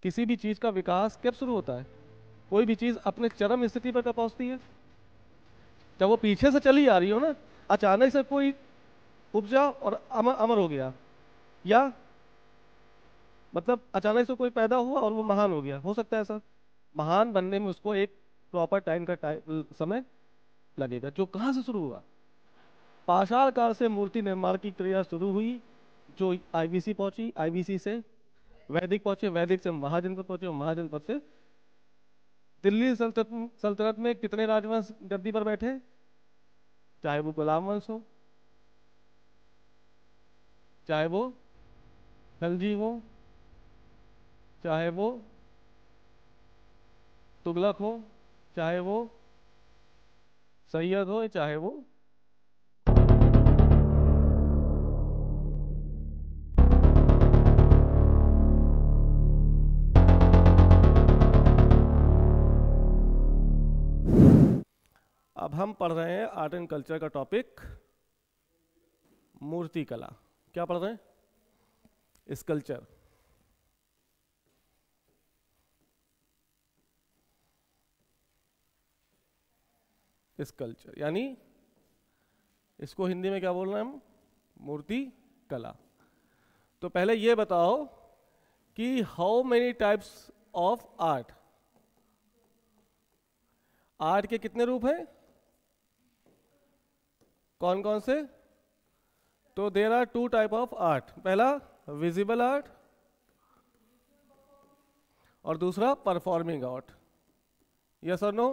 किसी भी चीज का विकास कब शुरू होता है? कोई भी चीज अपने चरम स्थिति पर कब पहुंचती है? जब वो पीछे से चली आ रही हो ना, अचानक से कोई उपजा और अमर अमर हो गया, या मतलब अचानक से कोई पैदा हुआ और वो महान हो गया, हो सकता है ऐसा? महान बनने में उसको एक प्रॉपर टाइम का समय लगेगा। जो कहाँ से शुरू हुआ? पाषाण काल से मूर्ति निर्माण की क्रिया शुरू हुई, जो आईबीसी पहुंची, आईबीसी से वैदिक पहुंचे, वैदिक से महाजनपद पहुंचे, और महाजनपद से दिल्ली सल्तनत में कितने राजवंश गद्दी पर बैठे? चाहे वो गुलाम वंश हो, चाहे वो खलजी हो, चाहे वो तुगलक हो, चाहे वो सैयद हो, चाहे वो। अब हम पढ़ रहे हैं आर्ट एंड कल्चर का टॉपिक, मूर्ति कला। क्या पढ़ रहे हैं? स्कल्पचर। स्कल्पचर यानी इसको हिंदी में क्या बोल रहे हैं हम? मूर्ति कला। तो पहले ये बताओ कि how many types of art? Art के कितने रूप हैं? कौन कौन से? तो there are two type of art. पहला विजिबल आर्ट और दूसरा परफॉर्मिंग आर्ट। यस और नो?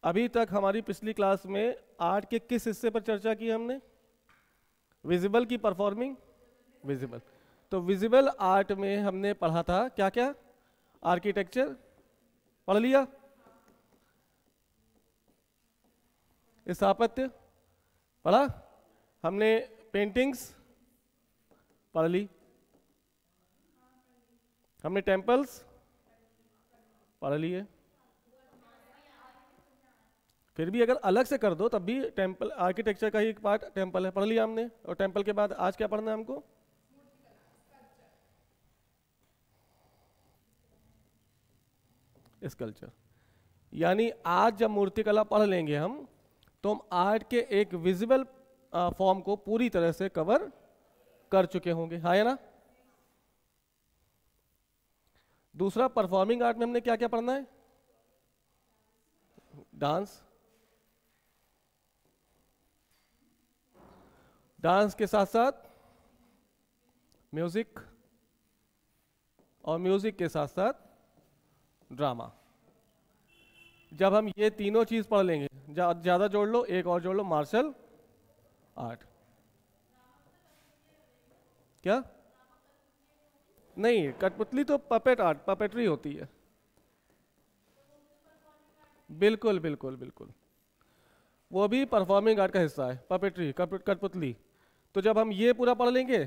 अभी तक हमारी पिछली क्लास में आर्ट के किस हिस्से पर चर्चा की हमने? विजिबल की परफॉर्मिंग? विजिबल। तो विजिबल आर्ट में हमने पढ़ा था क्या क्या? आर्किटेक्चर पढ़ लिया, स्थापत्य पढ़ा हमने, पेंटिंग्स पढ़ ली हमने, टेम्पल्स पढ़ लिए। फिर भी अगर अलग से कर दो तब भी टेम्पल आर्किटेक्चर का ही एक पार्ट टेम्पल है, पढ़ लिया हमने। और टेम्पल के बाद आज क्या पढ़ना है हमको? स्कल्पचर। यानी आज जब मूर्तिकला पढ़ लेंगे हम, तो हम आर्ट के एक विजिबल फॉर्म को पूरी तरह से कवर कर चुके होंगे, हाँ या ना? दूसरा, परफॉर्मिंग आर्ट में हमने क्या क्या पढ़ना है? डांस। डांस के साथ साथ म्यूजिक, और म्यूजिक के साथ साथ ड्रामा। जब हम ये तीनों चीज पढ़ लेंगे, ज्यादा जोड़ लो, एक और जोड़ लो, मार्शल आर्ट। क्या? नहीं, कठपुतली तो पपेट आर्ट, पपेट्री होती है। बिल्कुल बिल्कुल बिल्कुल, वो भी परफॉर्मिंग आर्ट का हिस्सा है, पपेट्री, कठपुतली। तो जब हम ये पूरा पढ़ लेंगे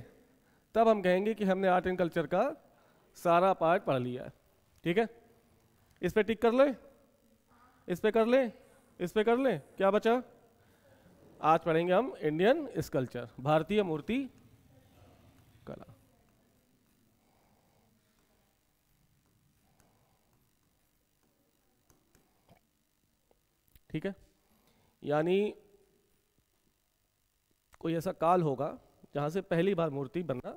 तब हम कहेंगे कि हमने आर्ट एंड कल्चर का सारा पार्ट पढ़ लिया है। ठीक है, इस पे टिक कर ले, इस पे कर ले, इस पे कर ले। क्या बचा? आज पढ़ेंगे हम इंडियन स्कल्पचर, भारतीय मूर्ति कला। ठीक है, यानी कोई ऐसा काल होगा जहां से पहली बार मूर्ति बनना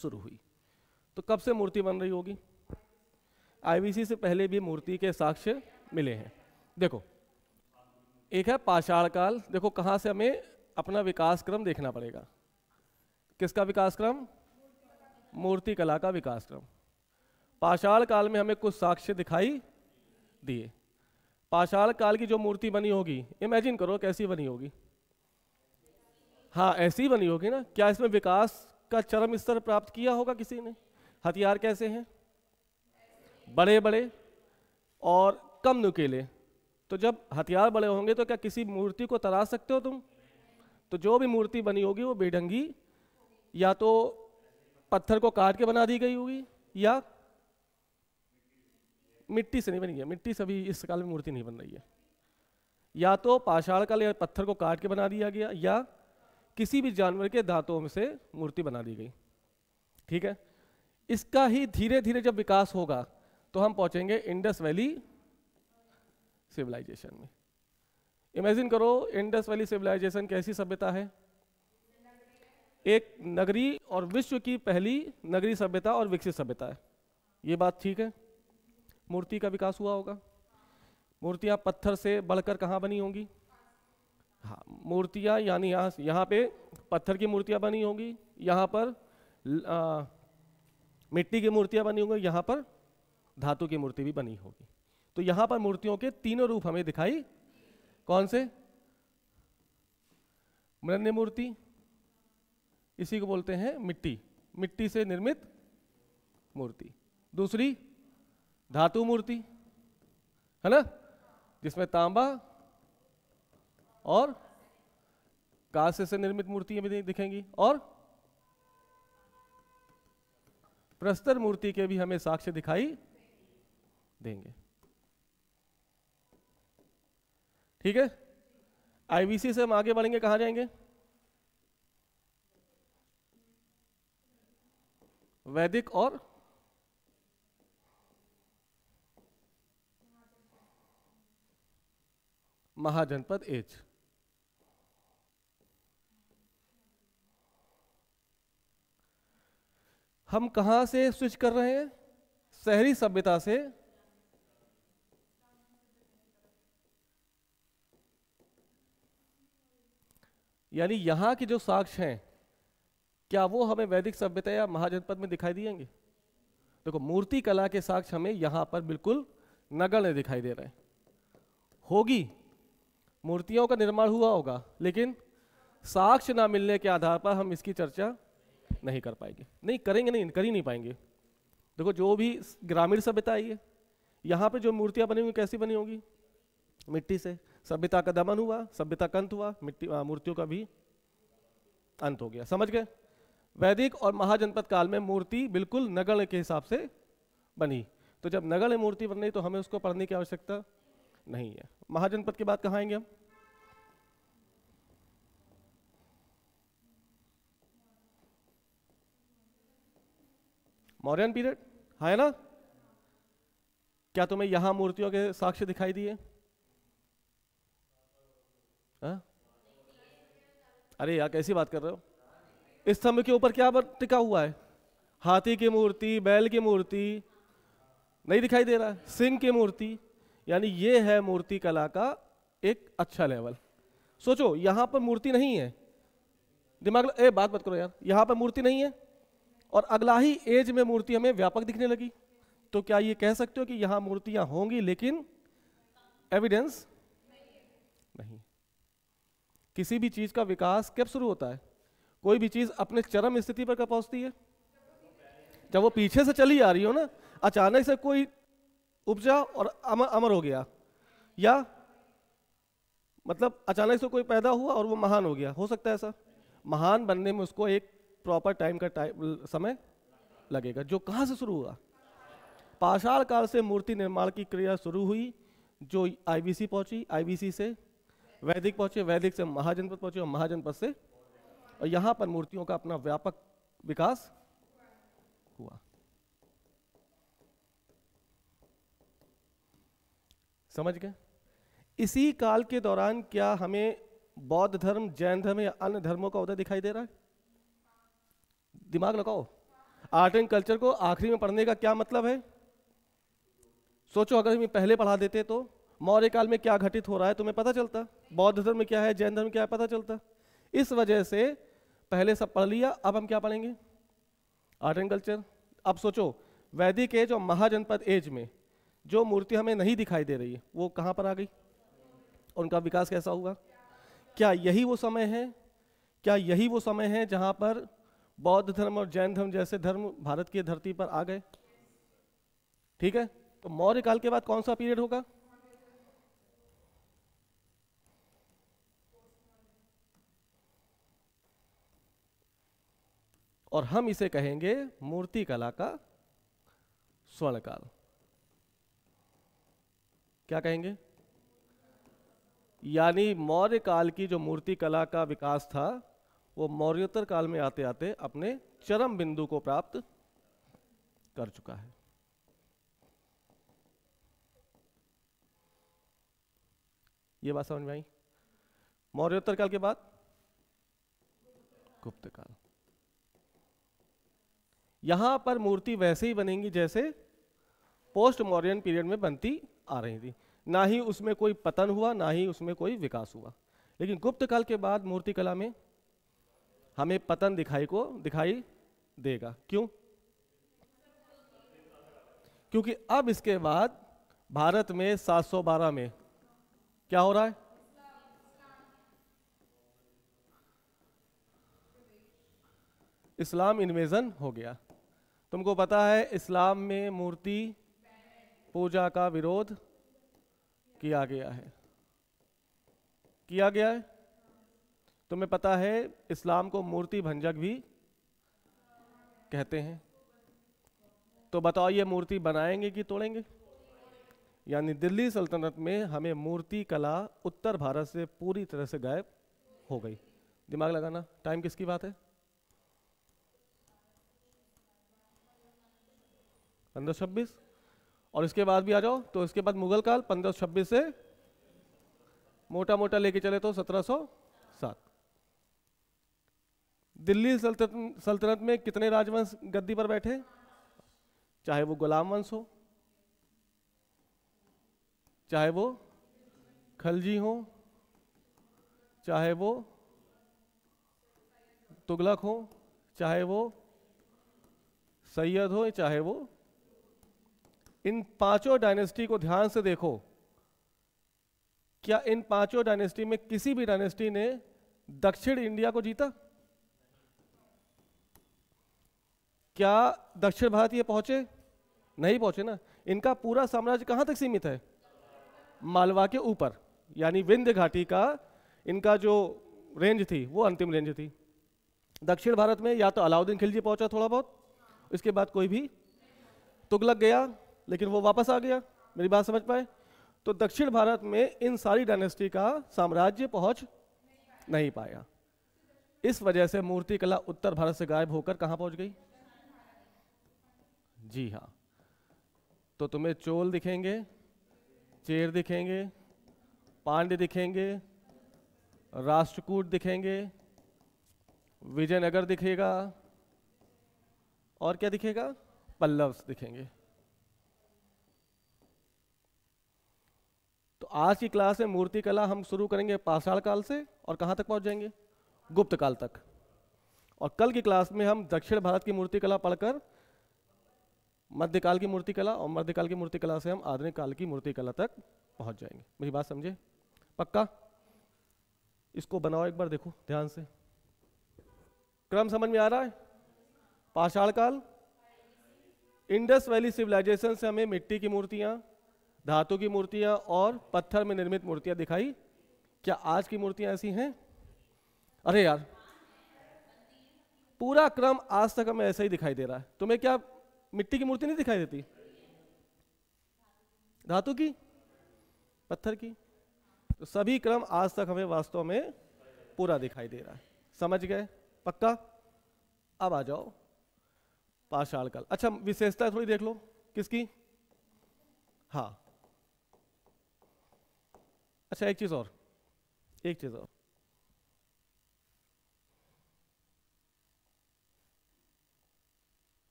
शुरू हुई। तो कब से मूर्ति बन रही होगी? आईबीसी से पहले भी मूर्ति के साक्ष्य मिले हैं। देखो, एक है पाषाण काल। देखो कहां से हमें अपना विकास क्रम देखना पड़ेगा। किसका विकास क्रम? मूर्ति कला का विकास क्रम। पाषाण काल में हमें कुछ साक्ष्य दिखाई दिए। पाषाण काल की जो मूर्ति बनी होगी, इमेजिन करो कैसी बनी होगी। हाँ, ऐसी बनी होगी ना। क्या इसमें विकास का चरम स्तर प्राप्त किया होगा किसी ने? हथियार कैसे हैं? बड़े बड़े और कम नुकीले। तो जब हथियार बड़े होंगे तो क्या किसी मूर्ति को तराश सकते हो तुम? तो जो भी मूर्ति बनी होगी वो बेढंगी, या तो पत्थर को काट के बना दी गई होगी, या मिट्टी से नहीं बनी है। मिट्टी से अभी इस काल में मूर्ति नहीं बन रही है। या तो पाषाण काल या पत्थर को काट के बना दिया गया, या किसी भी जानवर के दांतों में से मूर्ति बना दी गई। ठीक है, इसका ही धीरे धीरे जब विकास होगा तो हम पहुंचेंगे इंडस वैली सिविलाइजेशन में। इमेजिन करो, इंडस वैली सिविलाइजेशन कैसी सभ्यता है? एक नगरी और विश्व की पहली नगरी सभ्यता और विकसित सभ्यता है। ये बात ठीक है। मूर्ति का विकास हुआ होगा। मूर्तियां पत्थर से बढ़कर कहाँ बनी होंगी? हाँ, मूर्तियां यानी यहाँ पे पत्थर की मूर्तियां बनी होंगी, यहाँ पर मिट्टी की मूर्तियां बनी होंगी, यहाँ पर धातु की मूर्ति भी बनी होगी। तो यहाँ पर मूर्तियों के तीनों रूप हमें दिखाई, कौन से? मृण्मय मूर्ति, इसी को बोलते हैं मिट्टी से निर्मित मूर्ति। दूसरी धातु मूर्ति, है ना, जिसमें तांबा और कांस्य से निर्मित मूर्तियां भी दिखेंगी। और प्रस्तर मूर्ति के भी हमें साक्ष्य दिखाई देंगे। ठीक है, आईवीसी से हम आगे बढ़ेंगे, कहां जाएंगे? वैदिक और महाजनपद एज। हम कहां से स्विच कर रहे हैं? शहरी सभ्यता से यानी यहां के जो साक्ष्य हैं, क्या वो हमें वैदिक सभ्यता या महाजनपद में दिखाई देंगे? देखो, मूर्ति कला के साक्ष्य हमें यहां पर बिल्कुल नगण्य दिखाई दे रहे हैं। होगी, मूर्तियों का निर्माण हुआ होगा, लेकिन साक्ष्य ना मिलने के आधार पर हम इसकी चर्चा नहीं कर पाएंगे, नहीं करेंगे, नहीं कर ही नहीं पाएंगे। देखो, जो भी ग्रामीण सभ्यता आई है, यहाँ पे जो मूर्तियां बनी हुई कैसी बनी होगी? मिट्टी से। सभ्यता का दमन हुआ, सभ्यता का अंत हुआ, मूर्तियों का भी अंत हो गया। समझ गए? वैदिक और महाजनपद काल में मूर्ति बिल्कुल नगण्य के हिसाब से बनी। तो जब नगण्य मूर्ति बन रही तो हमें उसको पढ़ने की आवश्यकता नहीं है। महाजनपद के बाद कहाँ आएंगे हम? मौर्यन पीरियड, है ना? क्या तुम्हें यहां मूर्तियों के साक्ष्य दिखाई दिए? अरे यार, कैसी बात कर रहे हो? इस स्तंभ के ऊपर क्या टिका हुआ है? हाथी की मूर्ति, बैल की मूर्ति नहीं दिखाई दे रहा है, सिंह की मूर्ति। यानी ये है मूर्ति कला का एक अच्छा लेवल। सोचो, यहां पर मूर्ति नहीं है, दिमाग बात मत करो यार, यहां पर मूर्ति नहीं है और अगला ही एज में मूर्ति हमें व्यापक दिखने लगी। तो क्या ये कह सकते हो कि यहां मूर्तियां होंगी लेकिन एविडेंस नहीं? किसी भी चीज का विकास कब शुरू होता है? कोई भी चीज अपने चरम स्थिति पर कब पहुंचती है? जब वो पीछे से चली आ रही हो ना, अचानक से कोई उपजा और अमर हो गया, या मतलब अचानक से कोई पैदा हुआ और वो महान हो गया। हो सकता है ऐसा? महान बनने में उसको एक प्रॉपर टाइम का समय लगेगा। जो कहां से शुरू हुआ? पाषाण काल से मूर्ति निर्माण की क्रिया शुरू हुई, जो आईवीसी पहुंची, आईवीसी से वैदिक पहुंचे, वैदिक से महाजनपद पहुंचे और महाजनपद से, और यहां पर मूर्तियों का अपना व्यापक विकास हुआ। समझ गए? इसी काल के दौरान क्या हमें बौद्ध धर्म, जैन धर्म या अन्य धर्मों का उदय दिखाई दे रहा है? दिमाग लगाओ। आर्ट एंड कल्चर को आखिरी में पढ़ने का क्या मतलब है? सोचो, अगर हम पहले पढ़ा देते तो मौर्य काल में क्या घटित हो रहा है तुम्हें पता चलता, बौद्ध धर्म में क्या है, जैन धर्म में क्या है पता चलता। इस वजह से पहले सब पढ़ लिया, अब हम क्या पढ़ेंगे? Art and culture. अब सोचो, वैदिक एज और महाजनपद एज में जो मूर्ति हमें नहीं दिखाई दे रही है वो कहां पर आ गई? उनका विकास कैसा हुआ? क्या यही वो समय है? क्या यही वो समय है जहां पर बौद्ध धर्म और जैन धर्म जैसे धर्म भारत की धरती पर आ गए? ठीक है, तो मौर्य काल के बाद कौन सा पीरियड होगा? और हम इसे कहेंगे मूर्ति कला का स्वर्ण काल। क्या कहेंगे? यानी मौर्य काल की जो मूर्ति कला का विकास था वो मौर्योत्तर काल में आते आते अपने चरम बिंदु को प्राप्त कर चुका है। ये बात समझ में आई? मौर्योत्तर काल के बाद गुप्त काल। यहां पर मूर्ति वैसे ही बनेंगी जैसे पोस्ट मौर्यन पीरियड में बनती आ रही थी, ना ही उसमें कोई पतन हुआ, ना ही उसमें कोई विकास हुआ। लेकिन गुप्त काल के बाद मूर्ति कला में हमें पतन दिखाई देगा। क्यों? क्योंकि अब इसके बाद भारत में 712 में क्या हो रहा है? इस्लाम इन्वेजन हो गया। तुमको पता है इस्लाम में मूर्ति पूजा का विरोध किया गया है, किया गया है। तुम्हें पता है इस्लाम को मूर्ति भंजक भी कहते हैं। तो बताओ ये मूर्ति बनाएंगे कि तोड़ेंगे? यानी दिल्ली सल्तनत में हमें मूर्ति कला उत्तर भारत से पूरी तरह से गायब हो गई। दिमाग लगाना, टाइम किसकी बात है? 1526। और इसके बाद भी आ जाओ तो इसके बाद मुगल काल 1526 से मोटा मोटा लेके चले तो 1707। दिल्ली सल्तनत में कितने राजवंश गद्दी पर बैठे? चाहे वो गुलाम वंश हो, चाहे वो खलजी हो, चाहे वो तुगलक हो, चाहे वो सैयद हो, चाहे वो, इन पांचों डायनेस्टी को ध्यान से देखो। क्या इन पांचों डायनेस्टी में किसी भी डायनेस्टी ने दक्षिण इंडिया को जीता? क्या दक्षिण भारत ये पहुंचे? नहीं पहुंचे ना। इनका पूरा साम्राज्य कहां तक सीमित है? मालवा के ऊपर, यानी विंध्य घाटी का इनका जो रेंज थी वो अंतिम रेंज थी। दक्षिण भारत में या तो अलाउद्दीन खिलजी पहुंचा थोड़ा बहुत, इसके बाद कोई भी, तुगलक गया लेकिन वो वापस आ गया। मेरी बात समझ पाए? तो दक्षिण भारत में इन सारी डायनेस्टी का साम्राज्य पहुंच नहीं पाया। इस वजह से मूर्ति कला उत्तर भारत से गायब होकर कहां पहुंच गई? जी हाँ। तो तुम्हें चोल दिखेंगे, चेर दिखेंगे, पांड्य दिखेंगे, राष्ट्रकूट दिखेंगे, विजयनगर दिखेगा, और क्या दिखेगा? पल्लव्स दिखेंगे। तो आज की क्लास में मूर्ति कला हम शुरू करेंगे पाषाण काल से और कहां तक पहुंच जाएंगे? गुप्त काल तक। और कल की क्लास में हम दक्षिण भारत की मूर्ति कला पढ़कर मध्यकाल की मूर्ति कला, और मध्यकाल की मूर्ति कला से हम आधुनिक काल की मूर्ति कला तक पहुंच जाएंगे। मेरी बात समझे? पक्का? इसको बनाओ एक बार, देखो ध्यान से। क्रम समझ में आ रहा है? पाषाण काल, इंडस वैली सिविलाइजेशन से हमें मिट्टी की मूर्तियां, धातु की मूर्तियां और पत्थर में निर्मित मूर्तियां दिखाई। क्या आज की मूर्तियां ऐसी हैं? अरे यार, पूरा क्रम आज तक हमें ऐसा ही दिखाई दे रहा है। तुम्हें क्या मिट्टी की मूर्ति नहीं दिखाई देती? धातु की, पत्थर की, तो सभी क्रम आज तक हमें वास्तव में पूरा दिखाई दे रहा है। समझ गए? पक्का? अब आ जाओ पाषाण काल। अच्छा, विशेषता थोड़ी देख लो किसकी। हाँ, अच्छा एक चीज और,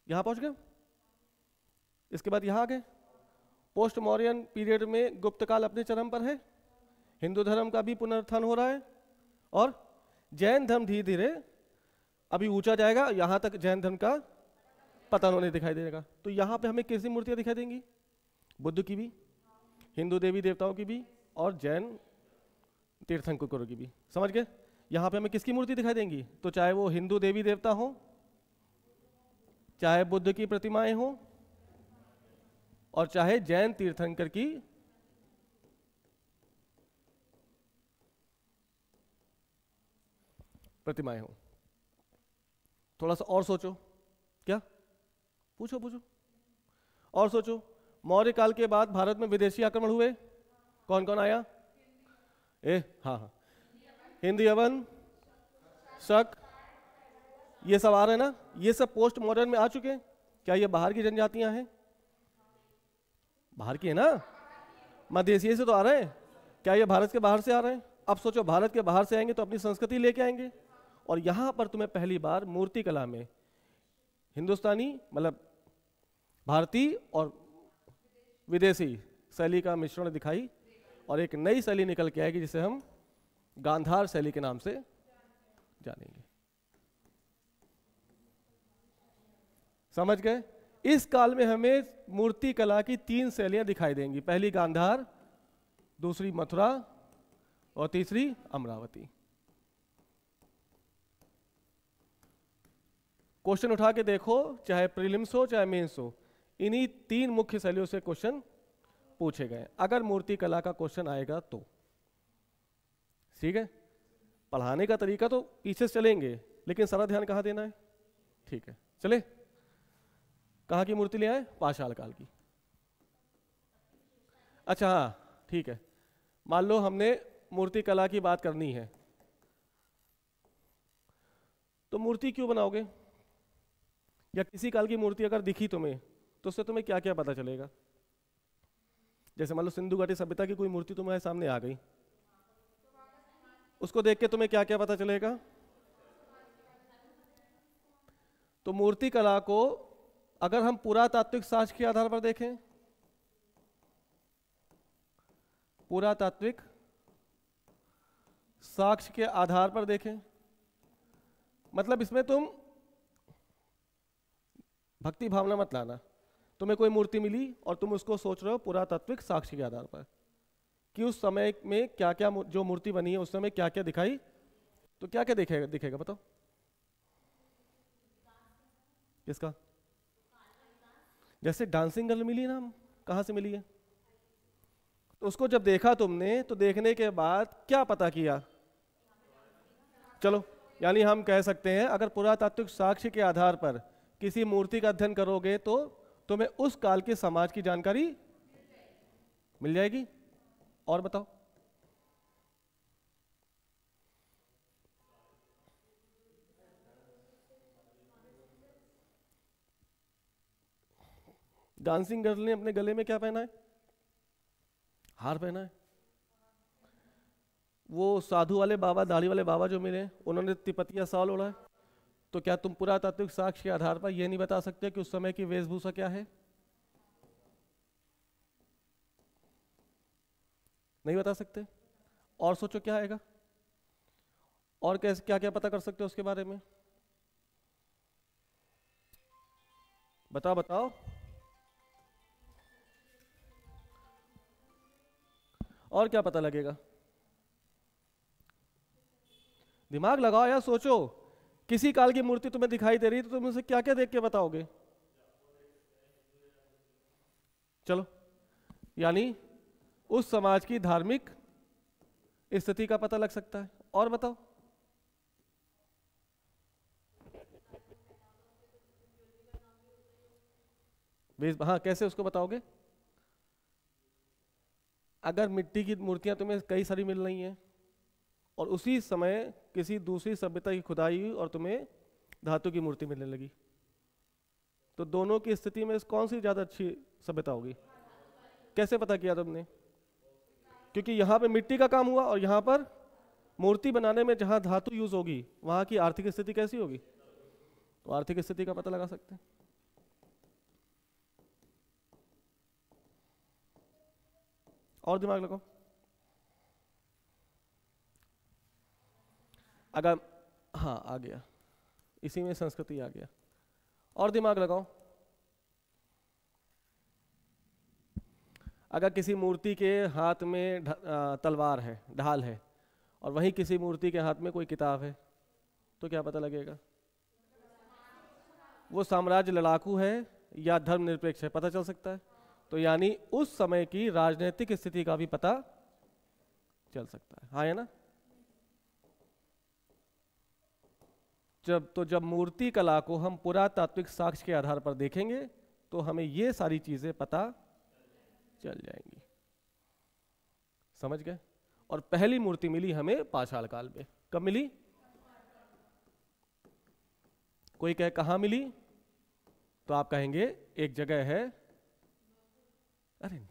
यहां पहुंच गए। इसके बाद यहां आ गए। पोस्ट मौर्यन पीरियड में गुप्त काल अपने चरम पर है। हिंदू धर्म का भी पुनरुत्थान हो रहा है और जैन धर्म धीरे धीरे अभी ऊंचा जाएगा। यहां तक जैन धर्म का पतन होने दिखाई देगा। तो यहां पे हमें कैसी मूर्तियां दिखाई देंगी? बुद्ध की भी, हिंदू देवी देवताओं की भी, और जैन तीर्थंकरों की भी। समझ गए? यहां पे हमें किसकी मूर्ति दिखाई देंगी? तो चाहे वो हिंदू देवी देवता हो, चाहे बुद्ध की प्रतिमाएं हो, और चाहे जैन तीर्थंकर की प्रतिमाएं हो। थोड़ा सा और सोचो। क्या? पूछो और सोचो। मौर्य काल के बाद भारत में विदेशी आक्रमण हुए। कौन कौन आया? हाँ, हिंदी, यवन, शक, ये सब आ रहे हैं ना। ये सब पोस्ट मॉडर्न में आ चुके हैं। क्या ये बाहर की जनजातियां हैं? बाहर की है ना, मध्य एशिया से तो आ रहे हैं। क्या ये भारत के बाहर से आ रहे हैं? अब सोचो, भारत के बाहर से आएंगे तो अपनी संस्कृति लेके आएंगे। और यहां पर तुम्हें पहली बार मूर्ति कला में हिंदुस्तानी मतलब भारतीय और विदेशी शैली का मिश्रण दिखाई, और एक नई शैली निकल के आएगी जिसे हम गांधार शैली के नाम से जानेंगे। समझ गए? इस काल में हमें मूर्ति कला की 3 शैलियां दिखाई देंगी। पहली गांधार, दूसरी मथुरा और तीसरी अमरावती। क्वेश्चन उठा के देखो, चाहे प्रीलिम्स हो चाहे मेंस हो, इन्हीं 3 मुख्य शैलियों से क्वेश्चन पूछे गए अगर मूर्ति कला का क्वेश्चन आएगा तो। ठीक है, पढ़ाने का तरीका तो पीछे से चलेंगे, लेकिन सारा ध्यान कहाँ देना है? ठीक है, चले। कहाँ की मूर्ति ले आए? पाषाण काल की। अच्छा हाँ ठीक है, मान लो हमने मूर्ति कला की बात करनी है, तो मूर्ति क्यों बनाओगे? या किसी काल की मूर्ति अगर दिखी तुम्हें तो उससे तुम्हें क्या क्या पता चलेगा? जैसे मान लो सिंधु घाटी सभ्यता की कोई मूर्ति तुम्हारे सामने आ गई, उसको देख के तुम्हें क्या क्या पता चलेगा? तो मूर्ति कला को अगर हम पुरातात्विक साक्ष्य के आधार पर देखें, पुरातात्विक साक्ष्य के आधार पर देखें, मतलब इसमें तुम भक्ति भावना मत लाना। तुम्हें कोई मूर्ति मिली और तुम उसको सोच रहे हो पुरातात्विक साक्ष्य के आधार पर कि उस समय में क्या क्या जो मूर्ति बनी है उस समय क्या क्या दिखाई, तो क्या क्या दिखेगा? दिखेगा बताओ किसका? जैसे डांसिंग गर्ल मिली ना, कहाँ से मिली है? तो उसको जब देखा तुमने तो देखने के बाद क्या पता किया? चलो, यानी हम कह सकते हैं अगर पुरातात्विक साक्ष्य के आधार पर किसी मूर्ति का अध्ययन करोगे तो तुम्हें उस काल के समाज की जानकारी मिल जाएगी। और बताओ, डांसिंग गर्ल ने अपने गले में क्या पहना है? हार पहना है। वो साधु वाले बाबा, दाढ़ी वाले बाबा जो मिले, उन्होंने तिपतिया साल ओढ़ा है। तो क्या तुम पुरातात्विक साक्ष्य के आधार पर यह नहीं बता सकते कि उस समय की वेशभूषा क्या है? नहीं बता सकते। और सोचो क्या आएगा? और कैसे क्या क्या पता कर सकते हो उसके बारे में? बताओ बताओ। और क्या पता लगेगा? दिमाग लगाओ या सोचो। किसी काल की मूर्ति तुम्हें दिखाई दे रही तो तुम उसे क्या क्या देख के बताओगे? चलो, यानी उस समाज की धार्मिक स्थिति का पता लग सकता है। और बताओ। हाँ, कैसे उसको बताओगे? अगर मिट्टी की मूर्तियां तुम्हें कई सारी मिल रही हैं और उसी समय किसी दूसरी सभ्यता की खुदाई हुई और तुम्हें धातु की मूर्ति मिलने लगी, तो दोनों की स्थिति में कौन सी ज्यादा अच्छी सभ्यता होगी? कैसे पता किया तुमने? क्योंकि यहाँ पे मिट्टी का काम हुआ और यहाँ पर मूर्ति बनाने में जहाँ धातु यूज होगी वहाँ की आर्थिक स्थिति कैसी होगी, तो आर्थिक स्थिति का पता लगा सकते हैं। और दिमाग लगाओ। अगर हाँ आ गया, इसी में संस्कृति आ गया। और दिमाग लगाओ। अगर किसी मूर्ति के हाथ में तलवार है, ढाल है, और वहीं किसी मूर्ति के हाथ में कोई किताब है, तो क्या पता लगेगा? वो साम्राज्य लड़ाकू है या धर्मनिरपेक्ष है, पता चल सकता है। तो यानी उस समय की राजनीतिक स्थिति का भी पता चल सकता है। हाँ है ना? जब मूर्ति कला को हम पुरातात्विक साक्ष्य के आधार पर देखेंगे तो हमें ये सारी चीजें पता चल जाएंगी। समझ गए? और पहली मूर्ति मिली हमें पाषाण काल में। कब मिली? कोई कहे कहाँ मिली, तो आप कहेंगे एक जगह है, अरे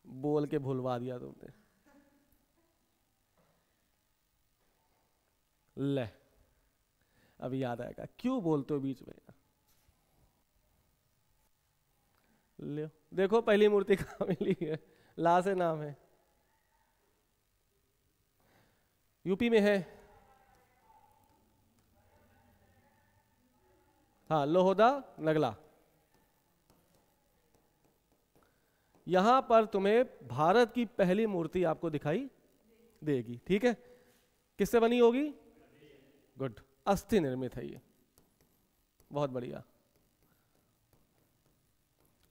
बोल के भूलवा दिया तुमने, ले अभी याद आएगा, क्यों बोलते हो बीच में। ले देखो पहली मूर्ति कहाँ मिली है, ला से नाम है, यूपी में है। हाँ, लोहदा नगला। यहां पर तुम्हें भारत की पहली मूर्ति आपको दिखाई देगी, ठीक है। किससे बनी होगी? गुड, अस्थि निर्मित है ये, बहुत बढ़िया।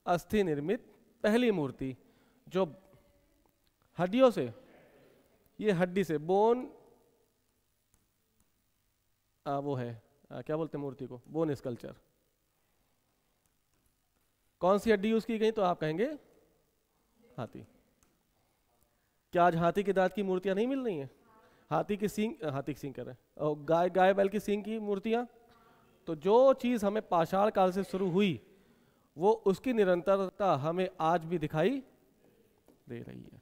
अस्थि निर्मित पहली मूर्ति जो हड्डियों से, ये हड्डी से बोन, वो है क्या बोलते हैं मूर्ति को, बोन स्कल्पचर। कौन सी हड्डी यूज की गई, तो आप कहेंगे हाथी। क्या आज हाथी के दांत की मूर्तियां नहीं मिल रही हैं? हाथी की सींग कर रहे हैं, और गाय बैल की सींग की मूर्तियां। तो जो चीज हमें पाषाण काल से शुरू हुई, वो उसकी निरंतरता हमें आज भी दिखाई दे रही है।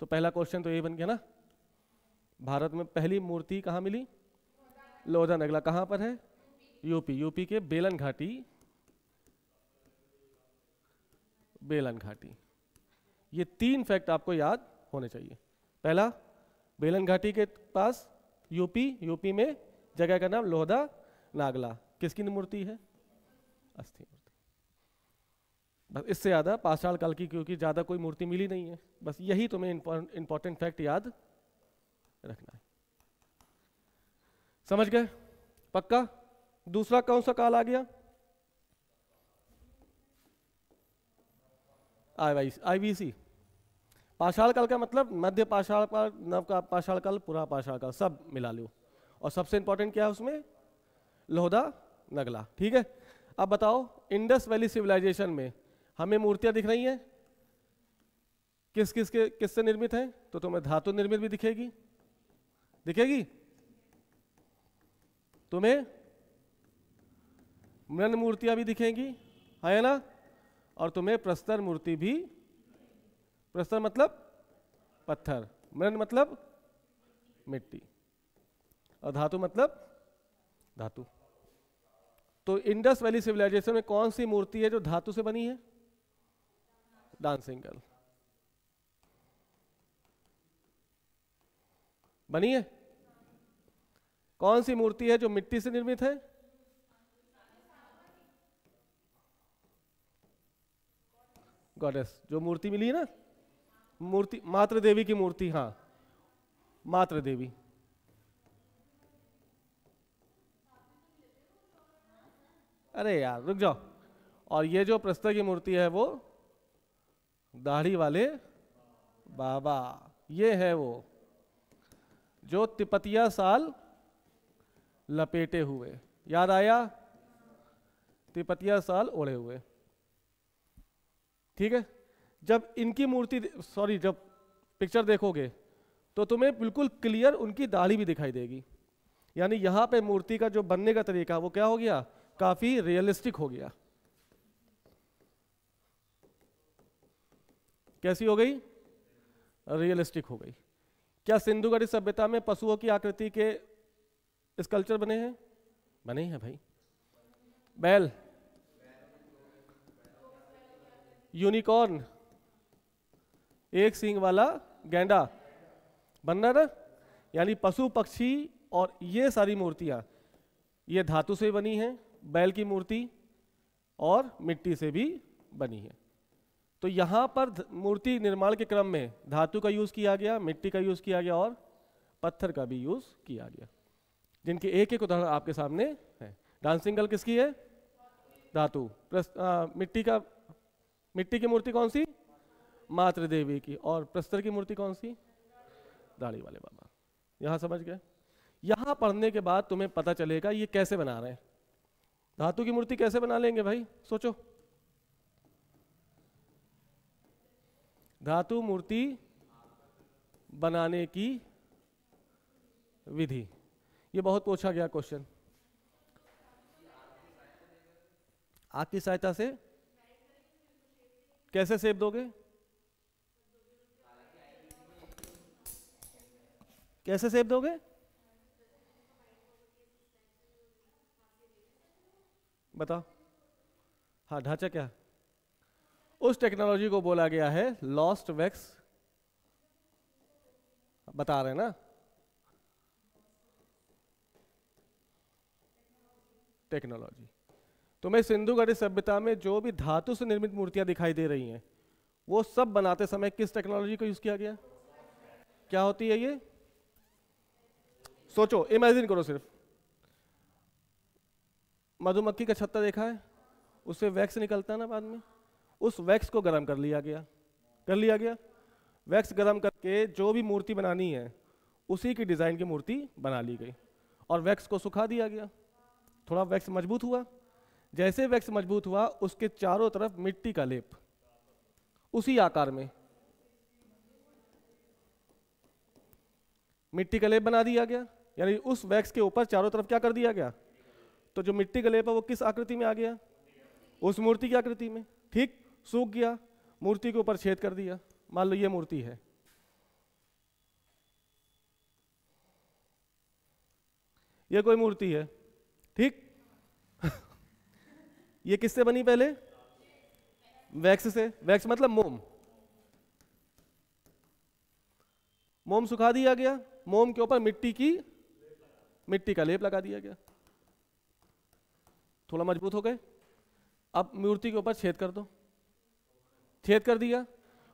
तो पहला क्वेश्चन तो ये बन गया ना, भारत में पहली मूर्ति कहाँ मिली? लोहदा नगला। कहाँ पर है? यूपी। यूपी के बेलन घाटी, बेलन घाटी। ये 3 फैक्ट आपको याद होने चाहिए। पहला, बेलन घाटी के पास यूपी में जगह का नाम लोहदा नागला। किसकी मूर्ति है? अस्थि मूर्ति। बस इससे ज्यादा पाषाण काल की क्योंकि ज्यादा कोई मूर्ति मिली नहीं है, बस यही तुम्हें इंपॉर्टेंट फैक्ट याद रखना है। समझ गए? पक्का? दूसरा कौन सा काल आ गया? आईवीसी। पाषाण काल का मतलब मध्य पाषाण काल, नव पाषाण काल, पुरा पाषाण काल, सब मिला लो। और सबसे इंपॉर्टेंट क्या है उसमें? लोहदा नगला। ठीक है, अब बताओ इंडस वैली सिविलाइजेशन में हमें मूर्तियां दिख रही हैं, किससे निर्मित हैं? तो तुम्हें धातु निर्मित भी दिखेगी, तुम्हें मृण मूर्तियां भी दिखेंगी, है ना? और तुम्हें प्रस्तर मूर्ति भी, प्रस्तर मतलब पत्थर, मृण मतलब मिट्टी, और धातु मतलब धातु। तो इंडस वैली सिविलाइजेशन में कौन सी मूर्ति है जो धातु से बनी है? डांसिंग गर्ल बनी है। कौन सी मूर्ति है जो मिट्टी से निर्मित है? गॉडेस, जो मूर्ति मिली है ना, मूर्ति मातृ देवी की मूर्ति। हाँ, मातृ देवी। अरे यार रुक जाओ। और ये जो प्रस्तर की मूर्ति है वो दाढ़ी वाले बाबा, ये है वो जो तिपतिया साल लपेटे हुए, याद आया? तिपतिया साल ओढ़े हुए। ठीक है, जब इनकी मूर्ति जब पिक्चर देखोगे तो तुम्हें बिल्कुल क्लियर उनकी दाढ़ी भी दिखाई देगी। यानी यहां पे मूर्ति का जो बनने का तरीका वो क्या हो गया? काफी रियलिस्टिक हो गया। कैसी हो गई? रियलिस्टिक हो गई। क्या सिंधु घाटी सभ्यता में पशुओं की आकृति के स्कल्पचर बने हैं? बने हैं भाई। बैल, यूनिकॉर्न, एक सींग वाला गैंडा बनना ना। यानी पशु पक्षी और ये सारी मूर्तियां ये धातु से बनी हैं, बैल की मूर्ति, और मिट्टी से भी बनी है। तो यहां पर मूर्ति निर्माण के क्रम में धातु का यूज किया गया, मिट्टी का यूज किया गया, और पत्थर का भी यूज किया गया, जिनके एक एक उदाहरण आपके सामने है। डांसिंग गर्ल किसकी है? धातु। मिट्टी की मूर्ति कौन सी? मातृ देवी की। और प्रस्तर की मूर्ति कौन सी? दाढ़ी वाले बाबा। यहां समझ गए? यहां पढ़ने के बाद तुम्हें पता चलेगा ये कैसे बना रहे हैं। धातु की मूर्ति कैसे बना लेंगे भाई? सोचो। धातु मूर्ति बनाने की विधि। ये बहुत पूछा गया क्वेश्चन। आग की सहायता से कैसे सेप दोगे? कैसे सेप दोगे? बताओ। हाँ, ढांचा क्या? उस टेक्नोलॉजी को बोला गया है लॉस्ट वैक्स, बता रहे हैं ना, टेक्नोलॉजी। तो मैं सिंधु घाटी सभ्यता में जो भी धातु से निर्मित मूर्तियां दिखाई दे रही हैं, वो सब बनाते समय किस टेक्नोलॉजी को यूज किया गया? क्या होती है ये? सोचो, इमेजिन करो सिर्फ। मधुमक्खी का छत्ता देखा है? उससे वैक्स निकलता है ना बाद में, उस वैक्स को गर्म कर लिया गया। वैक्स गर्म करके जो भी मूर्ति बनानी है उसी की डिजाइन की मूर्ति बना ली गई, और वैक्स को सुखा दिया गया। थोड़ा वैक्स मजबूत हुआ, जैसे वैक्स मजबूत हुआ उसके चारों तरफ मिट्टी का लेप, उसी आकार में मिट्टी का लेप बना दिया गया। यानी उस वैक्स के ऊपर चारों तरफ क्या कर दिया गया? तो जो मिट्टी का लेप है वो किस आकृति में आ गया? उस मूर्ति की आकृति में। ठीक, सूख गया, मूर्ति के ऊपर छेद कर दिया। मान लो ये मूर्ति है, ये कोई मूर्ति है, ठीक। ये किससे बनी पहले? वैक्स से। वैक्स मतलब मोम। मोम सुखा दिया गया, मोम के ऊपर मिट्टी का लेप लगा दिया गया, थोड़ा मजबूत हो गए। अब मूर्ति के ऊपर छेद कर दो, छेद कर दिया,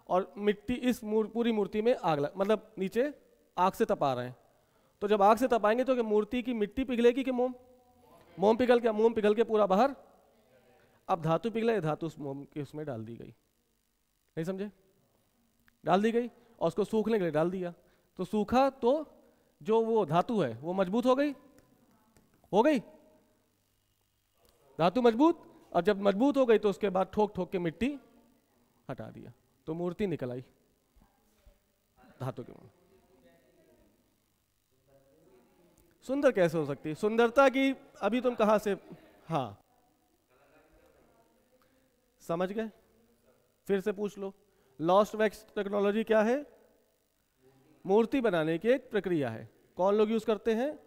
और मिट्टी इस पूरी मूर्ति में आग मतलब नीचे आग से तपा रहे हैं। तो जब आग से तपाएंगे तो क्या मूर्ति की मिट्टी पिघलेगी कि मोम? मोम पिघल के, मोम पिघल के पूरा बाहर। अब धातु पिघले, धातु उस मोम के उसमें डाल दी गई। नहीं समझे? डाल दी गई और उसको सूखने के लिए डाल दिया। तो सूखा तो जो वो धातु है वो मजबूत हो गई धातु मजबूत। और जब मजबूत हो गई तो उसके बाद ठोक ठोक के मिट्टी हटा दिया, तो मूर्ति निकल आई धातु के मूर्ति। सुंदर कैसे हो सकती है? सुंदरता की अभी तुम कहां से? हाँ, समझ गए? फिर से पूछ लो। लॉस्ट वैक्स टेक्नोलॉजी क्या है? मूर्ति बनाने की एक प्रक्रिया है। कौन लोग यूज करते हैं?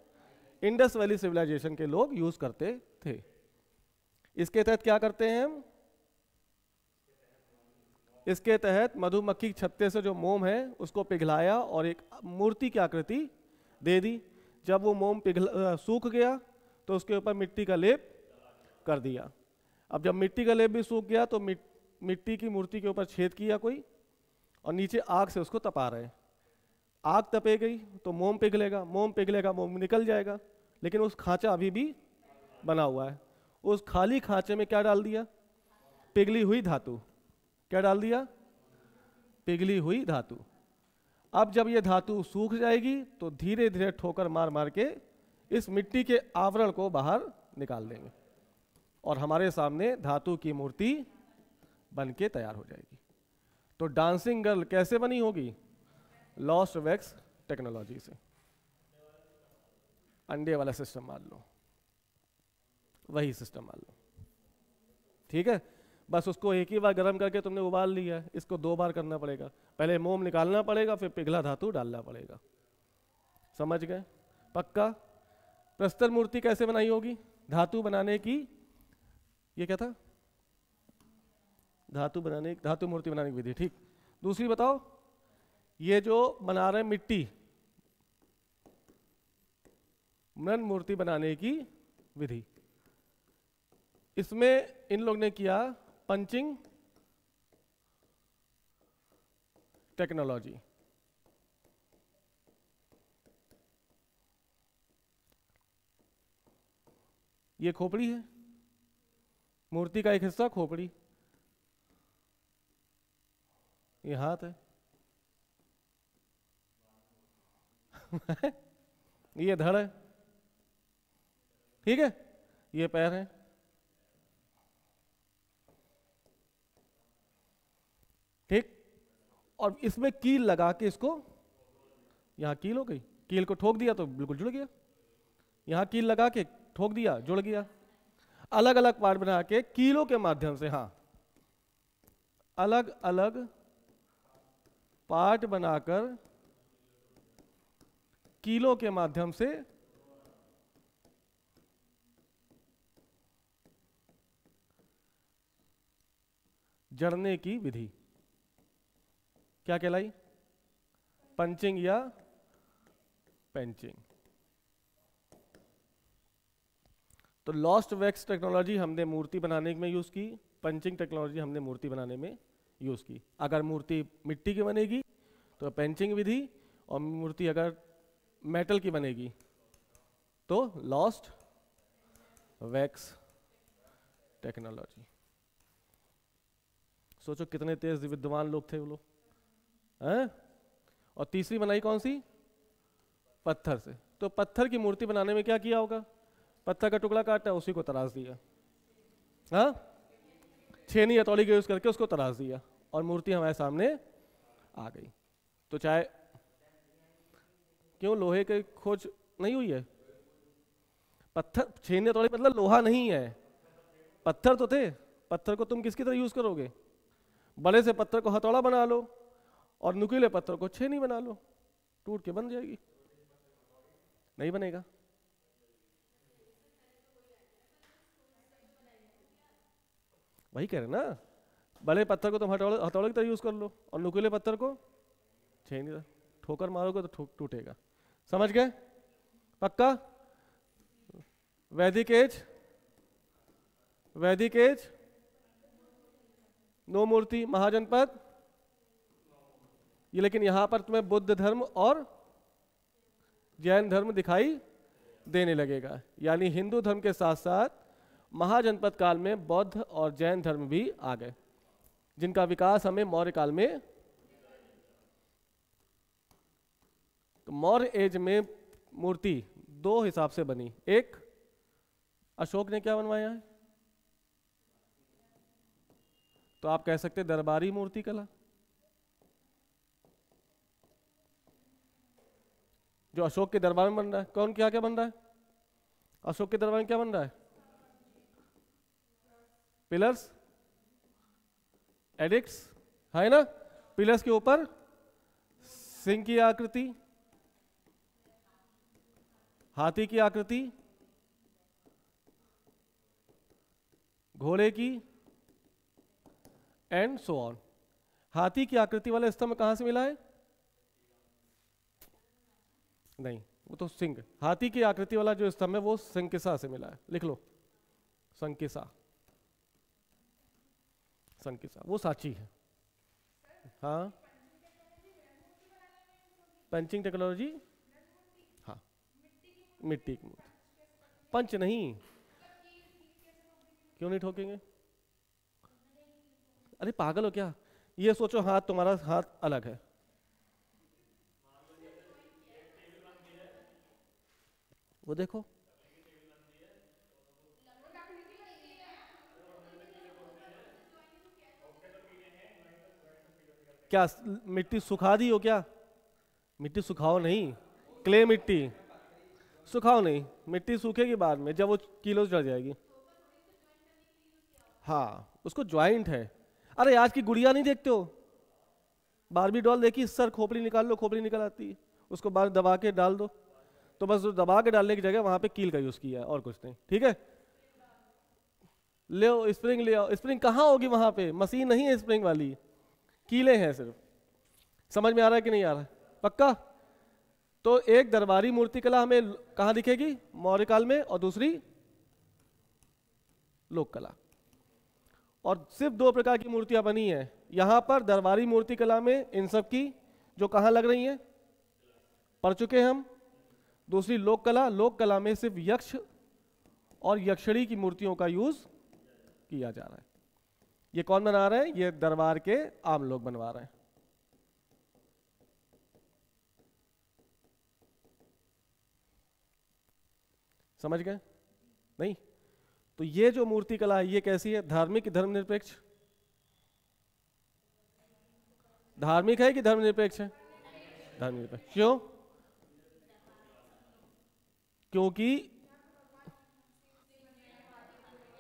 इंडस वैली सिविलाइजेशन के लोग यूज करते थे। इसके तहत क्या करते हैं हम? इसके तहत मधुमक्खी के छत्ते से जो मोम है उसको पिघलाया और एक मूर्ति की आकृति दे दी। जब वो मोम सूख गया तो उसके ऊपर मिट्टी का लेप कर दिया। अब जब मिट्टी का लेप भी सूख गया तो मिट्टी की मूर्ति के ऊपर छेद किया कोई, और नीचे आग से उसको तपा रहे। आग तपे गई तो मोम पिघलेगा, मोम निकल जाएगा, लेकिन उस खांचा अभी भी बना हुआ है। उस खाली खांचे में क्या डाल दिया? पिघली हुई धातु। क्या डाल दिया? पिघली हुई धातु। अब जब ये धातु सूख जाएगी तो धीरे धीरे ठोकर मार मार के इस मिट्टी के आवरण को बाहर निकाल देंगे, और हमारे सामने धातु की मूर्ति बन के तैयार हो जाएगी। तो डांसिंग गर्ल कैसे बनी होगी? लॉस्ट वैक्स टेक्नोलॉजी से। अंडे वाला सिस्टम मान लो, वही सिस्टम मान लो, ठीक है। बस उसको एक ही बार गर्म करके तुमने उबाल लिया है, इसको 2 बार करना पड़ेगा। पहले मोम निकालना पड़ेगा, फिर पिघला धातु डालना पड़ेगा। समझ गए? पक्का? प्रस्तर मूर्ति कैसे बनाई होगी? धातु बनाने की, ये क्या था? धातु मूर्ति बनाने की विधि, ठीक। दूसरी बताओ, ये जो बना रहे मिट्टी, मृण मूर्ति बनाने की विधि, इसमें इन लोग ने किया पंचिंग टेक्नोलॉजी। ये खोपड़ी है, मूर्ति का एक हिस्सा खोपड़ी, ये हाथ है, ये धड़ है, ठीक है, ये पैर है, ठीक। और इसमें कील लगा के इसको, यहां कील हो गई, कील को ठोक दिया तो बिल्कुल जुड़ गया, यहाँ कील लगा के ठोक दिया जुड़ गया। अलग अलग पार्ट बना के कीलों के माध्यम से, हाँ, अलग अलग पार्ट बनाकर कीलों के माध्यम से जड़ने की विधि क्या कहलाई? पंचिंग या पेंचिंग। तो लॉस्ट वैक्स टेक्नोलॉजी हमने मूर्ति बनाने में यूज की, पंचिंग टेक्नोलॉजी हमने मूर्ति बनाने में यूज की। अगर मूर्ति मिट्टी की बनेगी तो पेंचिंग विधि, और मूर्ति अगर मेटल की बनेगी तो लॉस्ट वैक्स टेक्नोलॉजी। सोचो कितने तेज विद्वान लोग थे वो लोग, हैं? और तीसरी बनाई कौन सी? पत्थर से। तो पत्थर की मूर्ति बनाने में क्या किया होगा? पत्थर का टुकड़ा काटा, उसी को तराश दिया, हाँ, छेनी हथौड़ी का यूज करके उसको तराश दिया और मूर्ति हमारे सामने आ गई। तो चाहे क्यों लोहे की खोज नहीं हुई है? पत्थर, छेनी हथौड़ी मतलब लोहा नहीं है, पत्थर तो थे। पत्थर को तुम किसकी तरह यूज करोगे? बड़े से पत्थर को हथौड़ा बना लो और नुकीले पत्थर को छेनी बना लो, टूट के बन जाएगी। नहीं बनेगा। वही कह रहे ना, बड़े पत्थर को तुम हथौड़े की तरह यूज कर लो और नुकीले पत्थर को छेनी, ठोकर मारोगे तो टूटेगा। समझ गए? पक्का? वैदिक एज, वैदिक एज, नो मूर्ति, महाजनपद ये। लेकिन यहां पर तुम्हें बुद्ध धर्म और जैन धर्म दिखाई देने लगेगा, यानी हिंदू धर्म के साथ साथ महाजनपद काल में बौद्ध और जैन धर्म भी आ गए, जिनका विकास हमें मौर्य काल में। तो मौर्य एज में मूर्ति दो हिसाब से बनी। एक, अशोक ने क्या बनवाया है? तो आप कह सकते दरबारी मूर्ति कला, जो अशोक के दरबार में बन रहा है। कौन क्या क्या बन रहा है अशोक के दरबार में? क्या बन रहा है? पिलर्स, एडिक्ट्स, है ना? पिलर्स के ऊपर सिंह की आकृति, हाथी की आकृति, घोड़े की, एंड सो ऑन। हाथी की आकृति वाला स्तंभ कहां से मिला है? नहीं, वो तो सिंह। हाथी की आकृति वाला जो स्तंभ है वो संकिसा से मिला है। लिख लो, संकिसा, संकिसा वो साची है। हाँ, पंचिंग टेक्नोलॉजी, हाँ, मिट्टी की मूर्ति। पंच नहीं, क्यों नहीं ठोकेंगे? अरे पागल हो क्या? ये सोचो हाथ, तुम्हारा हाथ अलग है, वो देखो, क्या मिट्टी सुखा दी हो क्या? मिट्टी सुखाओ नहीं, क्ले मिट्टी सुखाओ नहीं, मिट्टी सूखेगी बाद में जब वो किलो चढ़ जाएगी। हाँ, उसको ज्वाइंट है। अरे आज की गुड़िया नहीं देखते हो? बारबी डॉल देखी, सर खोपड़ी निकाल लो, खोपड़ी निकल आती है, उसको बाहर दबा के डाल दो, तो बस दबा के डालने की जगह वहां पे कील का यूज किया है और कुछ नहीं। ठीक है, ले आओ स्प्रिंग, ले आओ स्प्रिंग। कहाँ होगी वहां पे? मशीन नहीं है स्प्रिंग वाली, कीले हैं सिर्फ। समझ में आ रहा है कि नहीं आ रहा है? पक्का? तो एक दरबारी मूर्ति कला हमें कहाँ दिखेगी? मौर्य काल में, और दूसरी लोक कला। और सिर्फ दो प्रकार की मूर्तियां बनी हैं यहां पर दरबारी मूर्ति कला में, इन सब की जो कहां लग रही हैं पढ़ चुके हैं हम। दूसरी लोक कला, लोक कला में सिर्फ यक्ष और यक्षिणी की मूर्तियों का यूज किया जा रहा है। ये कौन बना रहे हैं? ये दरबार के आम लोग बनवा रहे हैं। समझ गए? नहीं? तो ये जो मूर्ति कला है ये कैसी है? धार्मिक, धर्मनिरपेक्ष? धार्मिक है कि धर्मनिरपेक्ष है? धर्मनिरपेक्ष। क्यों? क्योंकि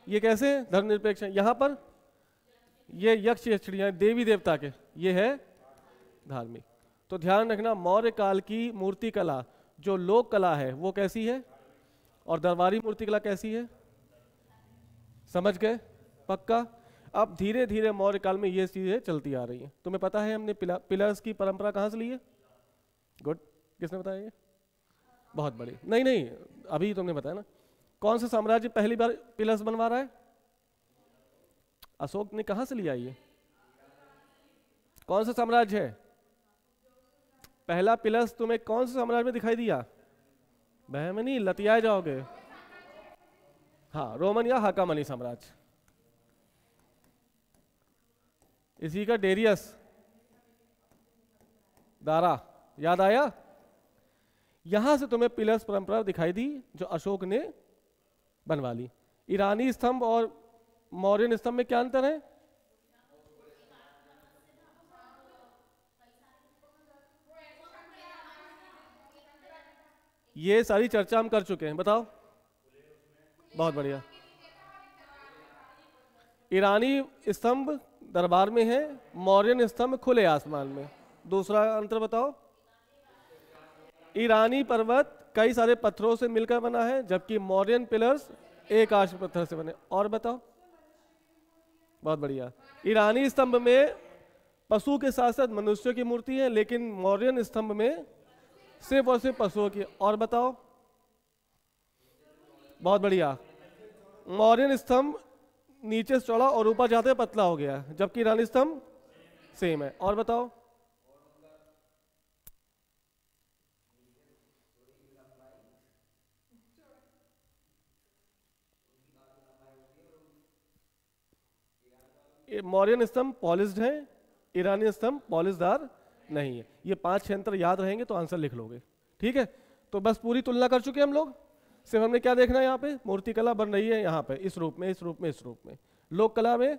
ये कैसे धर्मनिरपेक्ष है, यहां पर ये यक्ष यक्षिणियां देवी देवता के, ये है धार्मिक। तो ध्यान रखना मौर्य काल की मूर्ति कला जो लोक कला है वो कैसी है, और दरबारी मूर्ति कला कैसी है, समझ गए पक्का। अब धीरे धीरे मौर्य काल में ये चीजें चलती आ रही हैं। तुम्हें पता है हमने पिलर्स की परंपरा कहाँ से ली है? गुड, किसने बताया ये? बहुत बड़ी। नहीं नहीं, अभी तुमने बताया ना। कौन सा साम्राज्य पहली बार पिलर्स बनवा रहा है? अशोक ने। कहाँ से लिया ये? कौन सा साम्राज्य है? पहला पिलर्स तुम्हें कौन से साम्राज्य में दिखाई दिया? बहमनी, लतियाए जाओगे। हाँ, रोमन या हाकामनी साम्राज्य। इसी का डेरियस, दारा, याद आया? यहां से तुम्हें पिलर्स परंपरा दिखाई दी जो अशोक ने बनवा ली। ईरानी स्तंभ और मौर्यन स्तंभ में क्या अंतर है? ये सारी चर्चा हम कर चुके हैं, बताओ। बहुत बढ़िया। ईरानी स्तंभ दरबार में है, मौर्यन स्तंभ खुले आसमान में। दूसरा अंतर बताओ। ईरानी पर्वत कई सारे पत्थरों से मिलकर बना है, जबकि मौर्यन पिलर्स एक आश पत्थर से बने। और बताओ। बहुत बढ़िया। ईरानी स्तंभ में पशु के साथ साथ मनुष्यों की मूर्ति है, लेकिन मौर्यन स्तंभ में सिर्फ और सिर्फ पशुओं की। और बताओ। बहुत बढ़िया। मौर्यन स्तंभ नीचे से चौड़ा और ऊपर जाते पतला हो गया, जबकि ईरानी स्तंभ सेम है। और बताओ। मौर्यन स्तंभ पॉलिश्ड है, ईरानी स्तंभ पॉलिशदार नहीं है। ये 5-6 अंतर याद रहेंगे तो आंसर लिख लोगे। ठीक है, तो बस पूरी तुलना कर चुके हम लोग। सिर्फ हमने क्या देखना है, यहाँ पे मूर्ति कला बन रही है, यहाँ पे इस रूप में, इस रूप में, इस रूप में। लोक कला में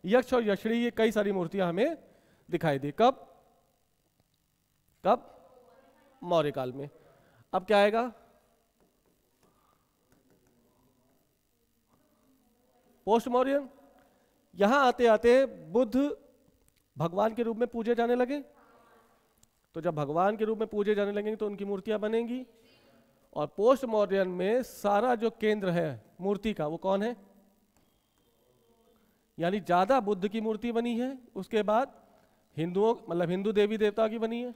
यक्ष और यक्षिणी ये कई सारी मूर्तियां हमें दिखाई दी। कब? कब? मौर्य काल में। अब क्या आएगा? पोस्ट मौर्यन। यहां आते आते बुद्ध भगवान के रूप में पूजे जाने लगे। तो जब भगवान के रूप में पूजे जाने लगेंगे तो उनकी मूर्तियां बनेंगी। और पोस्ट मॉडर्न में सारा जो केंद्र है मूर्ति का वो कौन है? यानी ज्यादा बुद्ध की मूर्ति बनी है, उसके बाद हिंदुओं मतलब हिंदू देवी देवता की बनी है,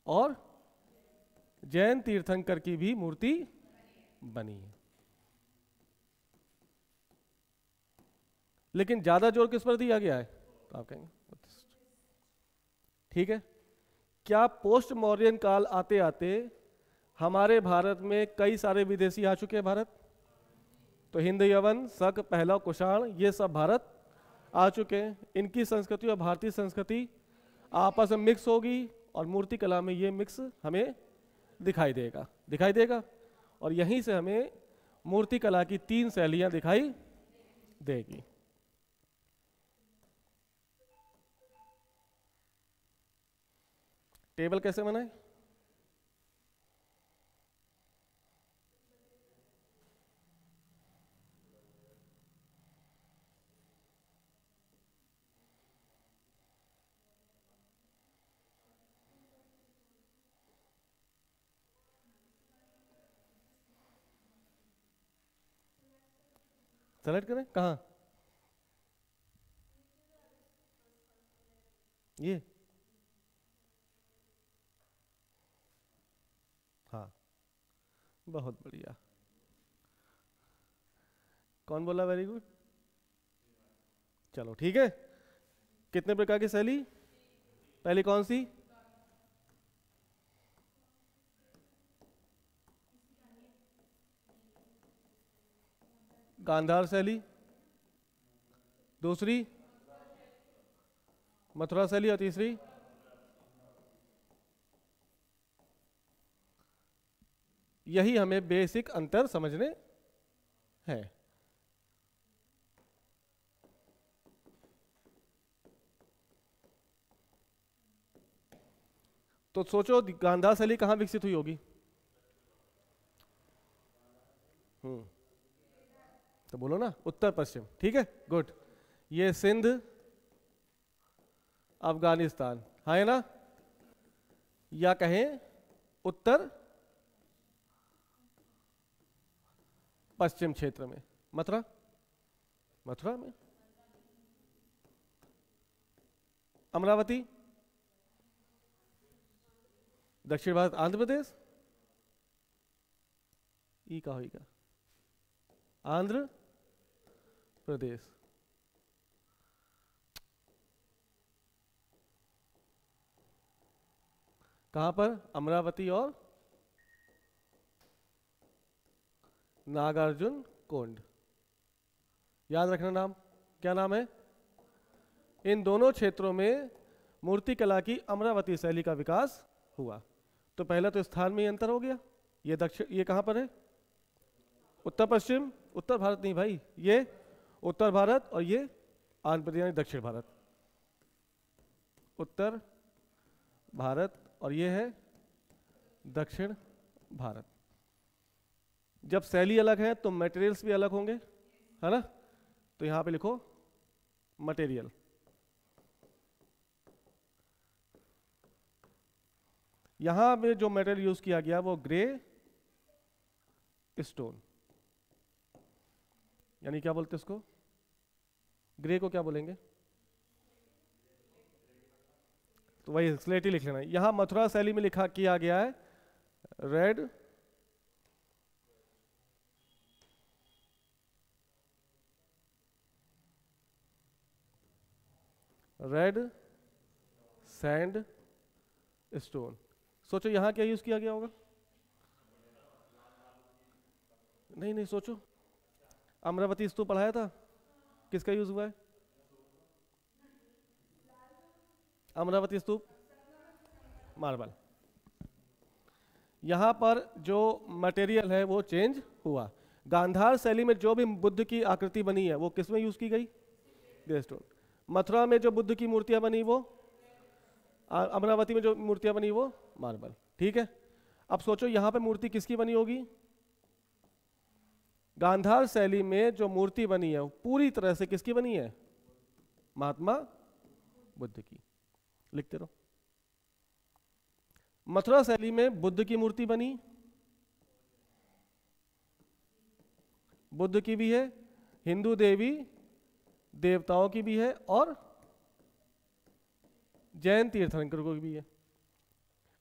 और जैन तीर्थंकर की भी मूर्ति बनी है। लेकिन ज्यादा जोर किस पर दिया गया है? तो आप कहेंगे ठीक है। क्या पोस्ट मॉडर्न काल आते आते हमारे भारत में कई सारे विदेशी आ चुके हैं भारत? तो हिंद, यवन, शक, पहला, कुषाण, ये सब भारत आ चुके हैं। इनकी संस्कृति और भारतीय संस्कृति आपस में मिक्स होगी और मूर्ति कला में ये मिक्स हमें दिखाई देगा, दिखाई देगा। और यहीं से हमें मूर्ति कला की 3 शैलियां दिखाई देगी। टेबल कैसे बनाए? सेलेक्ट करें कहाँ? ये हाँ, बहुत बढ़िया। कौन बोला वेरी गुड? चलो ठीक है। कितने प्रकार की शैली? पहली कौन सी? गांधार शैली। दूसरी मथुरा शैली। और तीसरी यही हमें बेसिक अंतर समझने हैं। तो तो सोचो गांधार शैली कहाँ विकसित हुई होगी? तो बोलो ना, उत्तर पश्चिम। ठीक है, गुड। ये सिंध, अफगानिस्तान, है ना, या कहें उत्तर पश्चिम क्षेत्र में, मथुरा, मथुरा में, अमरावती, दक्षिण भारत, आंध्र प्रदेश, ई का होगा आंध्र प्रदेश। कहां पर? अमरावती और नागार्जुन कोंड। याद रखना नाम, क्या नाम है? इन दोनों क्षेत्रों में मूर्तिकला की अमरावती शैली का विकास हुआ। तो पहला तो स्थान में ही अंतर हो गया। ये दक्षिण, ये कहां पर है? उत्तर पश्चिम, उत्तर भारत नहीं भाई, ये उत्तर भारत और ये आंध्र प्रदेश यानी दक्षिण भारत। उत्तर भारत और ये है दक्षिण भारत। जब शैली अलग है तो मटेरियल्स भी अलग होंगे, है ना? तो यहां पे लिखो मटेरियल। यहां पे जो मटेरियल यूज किया गया वो ग्रे स्टोन, यानी क्या बोलते इसको? ग्रे को क्या बोलेंगे? तो वही स्लेटी लिख लेना। यहां मथुरा शैली में लिखा किया गया है रेड सैंड स्टोन। सोचो यहां क्या यूज किया गया होगा? नहीं नहीं, सोचो, अमरावती स्तूप पढ़ाया था, किसका यूज हुआ है? अमरावती स्तूप मार्बल। यहां पर जो मटेरियल है वो चेंज हुआ। गांधार शैली में जो भी बुद्ध की आकृति बनी है वो किस में यूज की गई? Grey stone. मथुरा में जो बुद्ध की मूर्तियां बनी वो, अमरावती में जो मूर्तियां बनी वो मार्बल। ठीक है, अब सोचो यहां पे मूर्ति किसकी बनी होगी? गांधार शैली में जो मूर्ति बनी है पूरी तरह से किसकी बनी है? महात्मा बुद्ध की। लिखते रहो। मथुरा शैली में बुद्ध की मूर्ति बनी, बुद्ध की भी है, हिंदू देवी देवताओं की भी है और जैन तीर्थंकरों की भी है।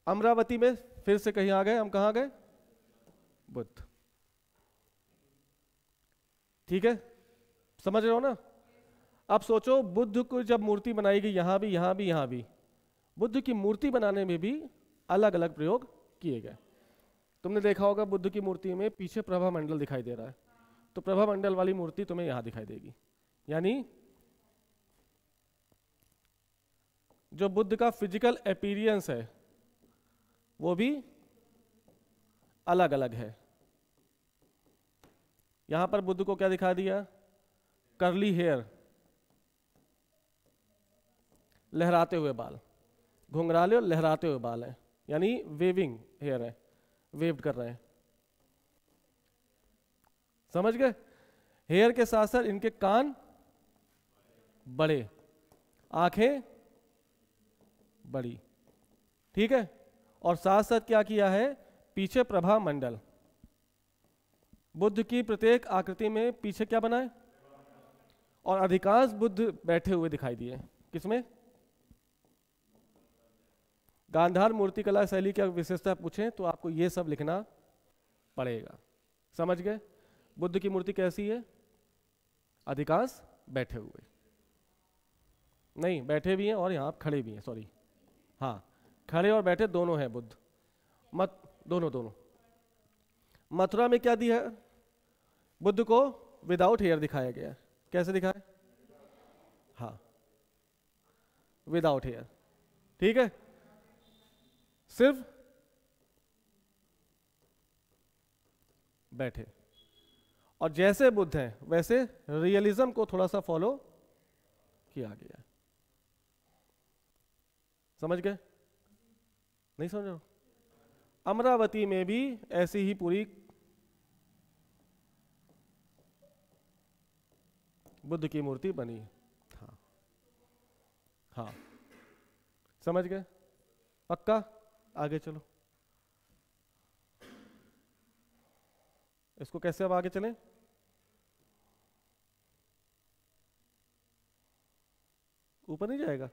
अमरावती में फिर से कहीं आ गए, हम कहां गए? बुद्ध। ठीक है, समझ रहे हो ना? अब सोचो बुद्ध को जब मूर्ति बनाई गई, यहां भी, यहां भी, यहां भी, बुद्ध की मूर्ति बनाने में भी अलग अलग प्रयोग किए गए। तुमने देखा होगा बुद्ध की मूर्ति में पीछे प्रभा मंडल दिखाई दे रहा है, तो प्रभा मंडल वाली मूर्ति तुम्हें यहां दिखाई देगी। यानी जो बुद्ध का फिजिकल अपीयरेंस है वो भी अलग अलग है। यहां पर बुद्ध को क्या दिखा दिया? कर्ली हेयर, लहराते हुए बाल, घुंघराले और लहराते हुए बाल हैं, यानी वेविंग हेयर है, वेव्ड कर रहे हैं। समझ गए? हेयर के साथ साथ इनके कान बड़े, आंखें बड़ी। ठीक है, और साथ साथ क्या किया है? पीछे प्रभा मंडल। बुद्ध की प्रत्येक आकृति में पीछे क्या बना है? और अधिकांश बुद्ध बैठे हुए दिखाई दिए। किसमें? गांधार मूर्तिकला शैली की विशेषता पूछें तो आपको ये सब लिखना पड़ेगा। समझ गए? बुद्ध की मूर्ति कैसी है? अधिकांश बैठे हुए, नहीं बैठे भी हैं और यहाँ खड़े भी हैं, सॉरी, हाँ खड़े और बैठे दोनों हैं बुद्ध, दोनों दोनों। मथुरा में क्या दिया है? बुद्ध को विदाउट हेयर दिखाया गया। कैसे दिखाया? हाँ, विदाउट हेयर। ठीक है, सिर्फ बैठे। और जैसे बुद्ध हैं वैसे रियलिज्म को थोड़ा सा फॉलो किया गया। समझ गए? नहीं समझ रहे हो? अमरावती में भी ऐसी ही पूरी बुद्ध की मूर्ति बनी है। हाँ हाँ, समझ गए? पक्का? आगे चलो, इसको कैसे अब आगे चलें? ऊपर नहीं जाएगा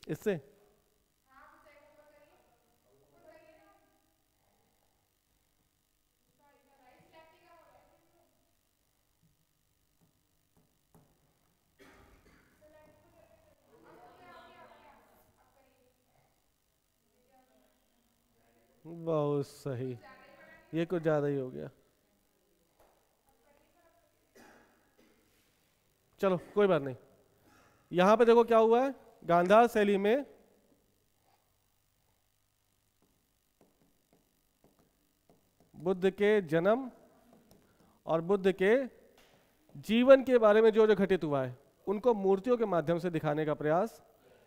इससे? बहुत सही, ये कुछ ज्यादा ही हो गया। चलो कोई बात नहीं। यहां पे देखो क्या हुआ है, गांधार शैली में बुद्ध के जन्म और बुद्ध के जीवन के बारे में जो जो घटित हुआ है उनको मूर्तियों के माध्यम से दिखाने का प्रयास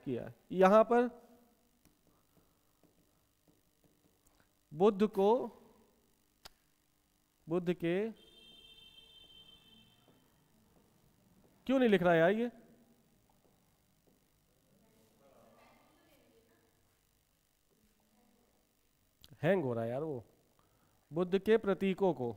किया है। यहां पर बुद्ध के क्यों नहीं लिख रहा है यार, ये हैंग हो रहा है यार। वो बुद्ध के प्रतीकों को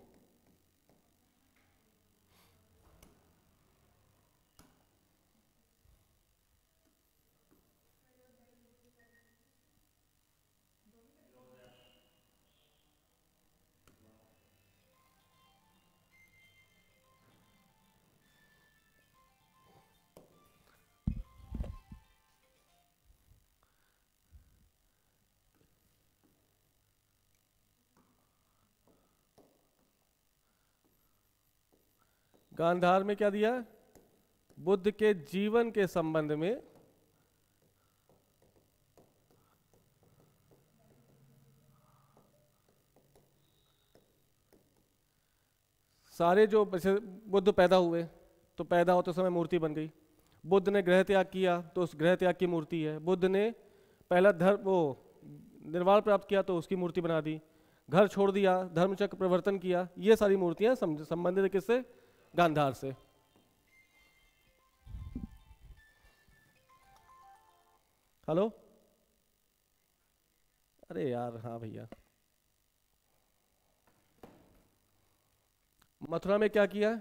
गांधार में क्या दिया? बुद्ध के जीवन के संबंध में सारे जो बुद्ध पैदा हुए तो पैदा होते समय मूर्ति बन गई। बुद्ध ने गृह त्याग किया तो उस गृह त्याग की मूर्ति है। बुद्ध ने पहला धर्म वो निर्वाण प्राप्त किया तो उसकी मूर्ति बना दी। घर छोड़ दिया, धर्मचक्र प्रवर्तन किया, ये सारी मूर्तियां संबंधित किससे? गांधार से। हेलो, अरे यार हाँ भैया। मथुरा में क्या किया?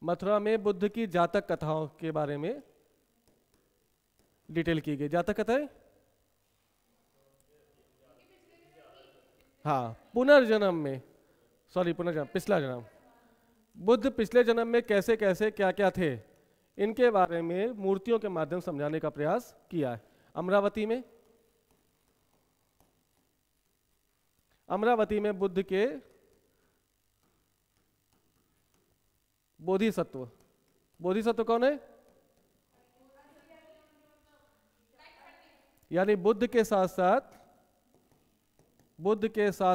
मथुरा में बुद्ध की जातक कथाओं के बारे में डिटेल की गई। जातक कथाएं, हाँ, पुनर्जन्म में, सॉरी पुनर्जन्म, पिछला जन्म, बुद्ध पिछले जन्म में कैसे कैसे क्या क्या थे, इनके बारे में मूर्तियों के माध्यम समझाने का प्रयास किया है। अमरावती में बुद्ध के बोधिसत्व, बोधिसत्व कौन है? यानी बुद्ध के साथ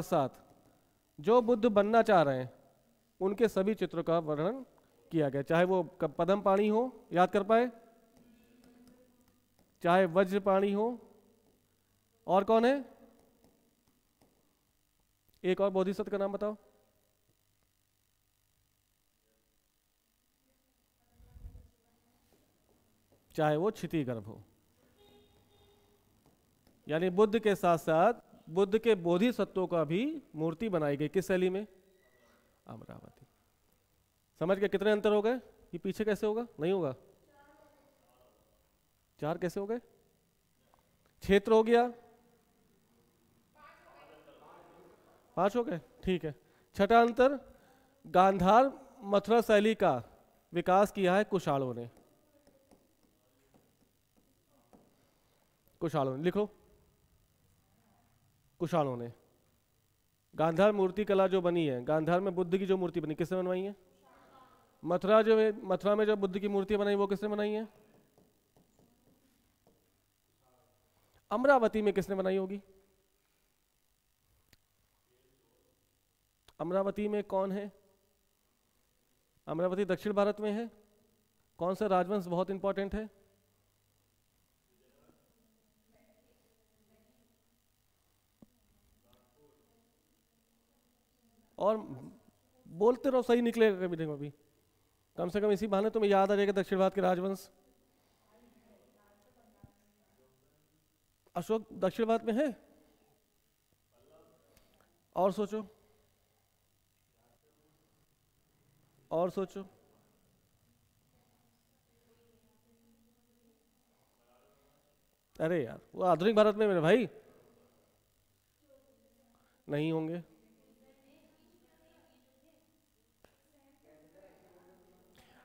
साथ जो बुद्ध बनना चाह रहे हैं उनके सभी चित्रों का वर्णन किया गया। चाहे वो पद्म पाणी हो, याद कर पाए? चाहे वज्रपाणी हो, और कौन है? एक और बोधिसत्व का नाम बताओ। चाहे वो क्षितिगर्भ हो। यानी बुद्ध के साथ साथ बुद्ध के बोधिसत्वों का भी मूर्ति बनाई गई। किस शैली में? अमरावती। समझ गए कितने अंतर हो गए? ये पीछे कैसे होगा? नहीं होगा। 4 कैसे हो गए? क्षेत्र हो गया, 5 हो गए, ठीक है। छठा अंतर, गांधार मथुरा शैली का विकास किया है कुशाणों ने। कुशाणों ने, लिखो, कुशाणों ने। गांधार मूर्ति कला जो बनी है, गांधार में बुद्ध की जो मूर्ति बनी, किसने बनवाई है? मथुरा में जो बुद्ध की मूर्ति बनाई वो किसने बनाई है? अमरावती में किसने बनाई होगी? अमरावती में कौन है? अमरावती दक्षिण भारत में है, कौन सा राजवंश बहुत इंपॉर्टेंट है? और बोलते रहो, सही निकलेगा कभी ना कभी। कम से कम इसी बहाने तुम्हें याद आ जाएगा दक्षिण भारत के राजवंश। अशोक दक्षिण भारत में है? और सोचो, और सोचो। अरे यार, वो आधुनिक भारत में मेरे भाई नहीं होंगे।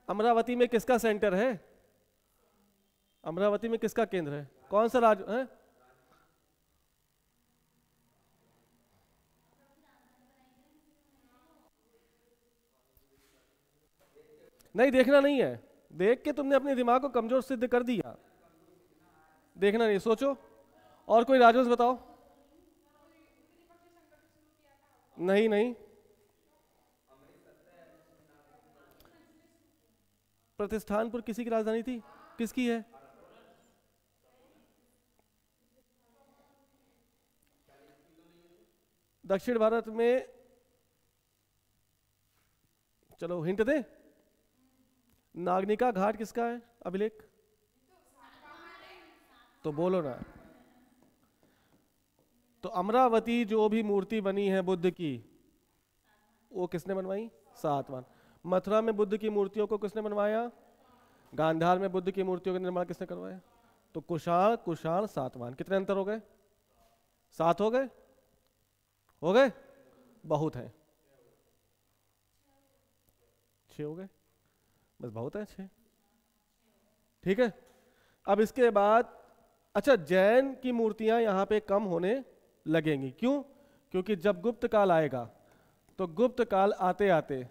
अमरावती में किसका सेंटर है? अमरावती में किसका केंद्र है? कौन सा राज है? नहीं, देखना नहीं है। देख के तुमने अपने दिमाग को कमजोर सिद्ध कर दिया। देखना नहीं, सोचो। और कोई राजवंश बताओ। नहीं नहीं, प्रतिष्ठानपुर किसी की राजधानी थी? किसकी है? दक्षिण भारत में, चलो हिंट दे। नागनिका घाट किसका है अभिलेख? तो बोलो ना। तो अमरावती जो भी मूर्ति बनी है बुद्ध की, वो किसने बनवाई? सातवाहन। मथुरा में बुद्ध की मूर्तियों को किसने बनवाया? गांधार में बुद्ध की मूर्तियों का निर्माण किसने करवाया? तो कुषाण, कुषाण, सातवाहन। कितने अंतर हो गए? 7 हो गए? हो गए? बहुत है। 6 हो गए, बस बहुत है 6। ठीक है। अब इसके बाद, अच्छा, जैन की मूर्तियां यहां पे कम होने लगेंगी। क्यों? क्योंकि जब गुप्त काल आएगा, तो गुप्त काल आते आते,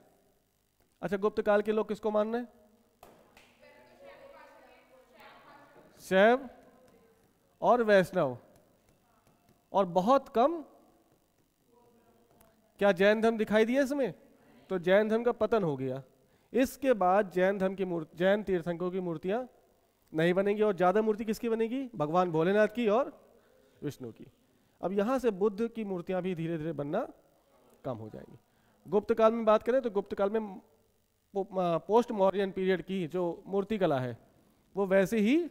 अच्छा, गुप्त काल के लोग किसको मान रहे हैं? शैव और वैष्णव, और बहुत कम क्या जैन धर्म दिखाई दिया इसमें? तो जैन धर्म का पतन हो गया। इसके बाद जैन धर्म की मूर्ति, जैन तीर्थंकरों की मूर्तियां नहीं बनेंगी, और ज्यादा मूर्ति किसकी बनेगी? भगवान भोलेनाथ की और विष्णु की। अब यहां से बुद्ध की मूर्तियां भी धीरे धीरे बनना कम हो जाएंगी। गुप्त काल में बात करें तो गुप्त काल में पोस्ट मॉडर्न पीरियड की जो मूर्ति कला है वो वैसे ही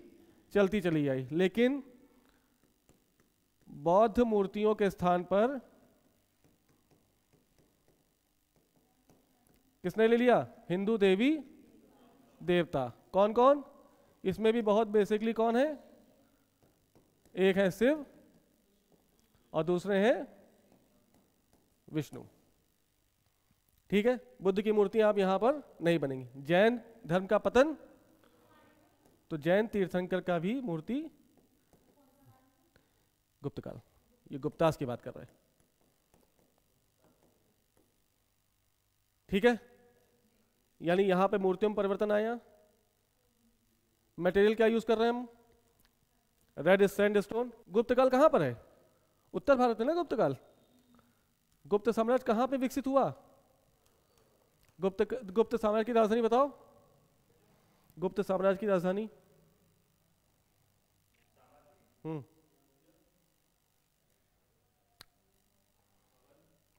चलती चली आई, लेकिन बौद्ध मूर्तियों के स्थान पर किसने ले लिया? हिंदू देवी देवता। कौन कौन? इसमें भी बहुत बेसिकली कौन है? एक है शिव और दूसरे हैं विष्णु। ठीक है। बुद्ध की मूर्तियां आप यहां पर नहीं बनेंगी। जैन धर्म का पतन, तो जैन तीर्थंकर का भी मूर्ति गुप्त काल, ये गुप्तास की बात कर रहे हैं। ठीक है। यानी यहां पे मूर्तियों में परिवर्तन आया। मटेरियल क्या यूज कर रहे हैं हम? Red sandstone. गुप्त काल कहां पर है? उत्तर भारत में ना गुप्त काल। गुप्त साम्राज्य कहां पे विकसित हुआ? गुप्त साम्राज्य की राजधानी बताओ। गुप्त साम्राज्य की राजधानी?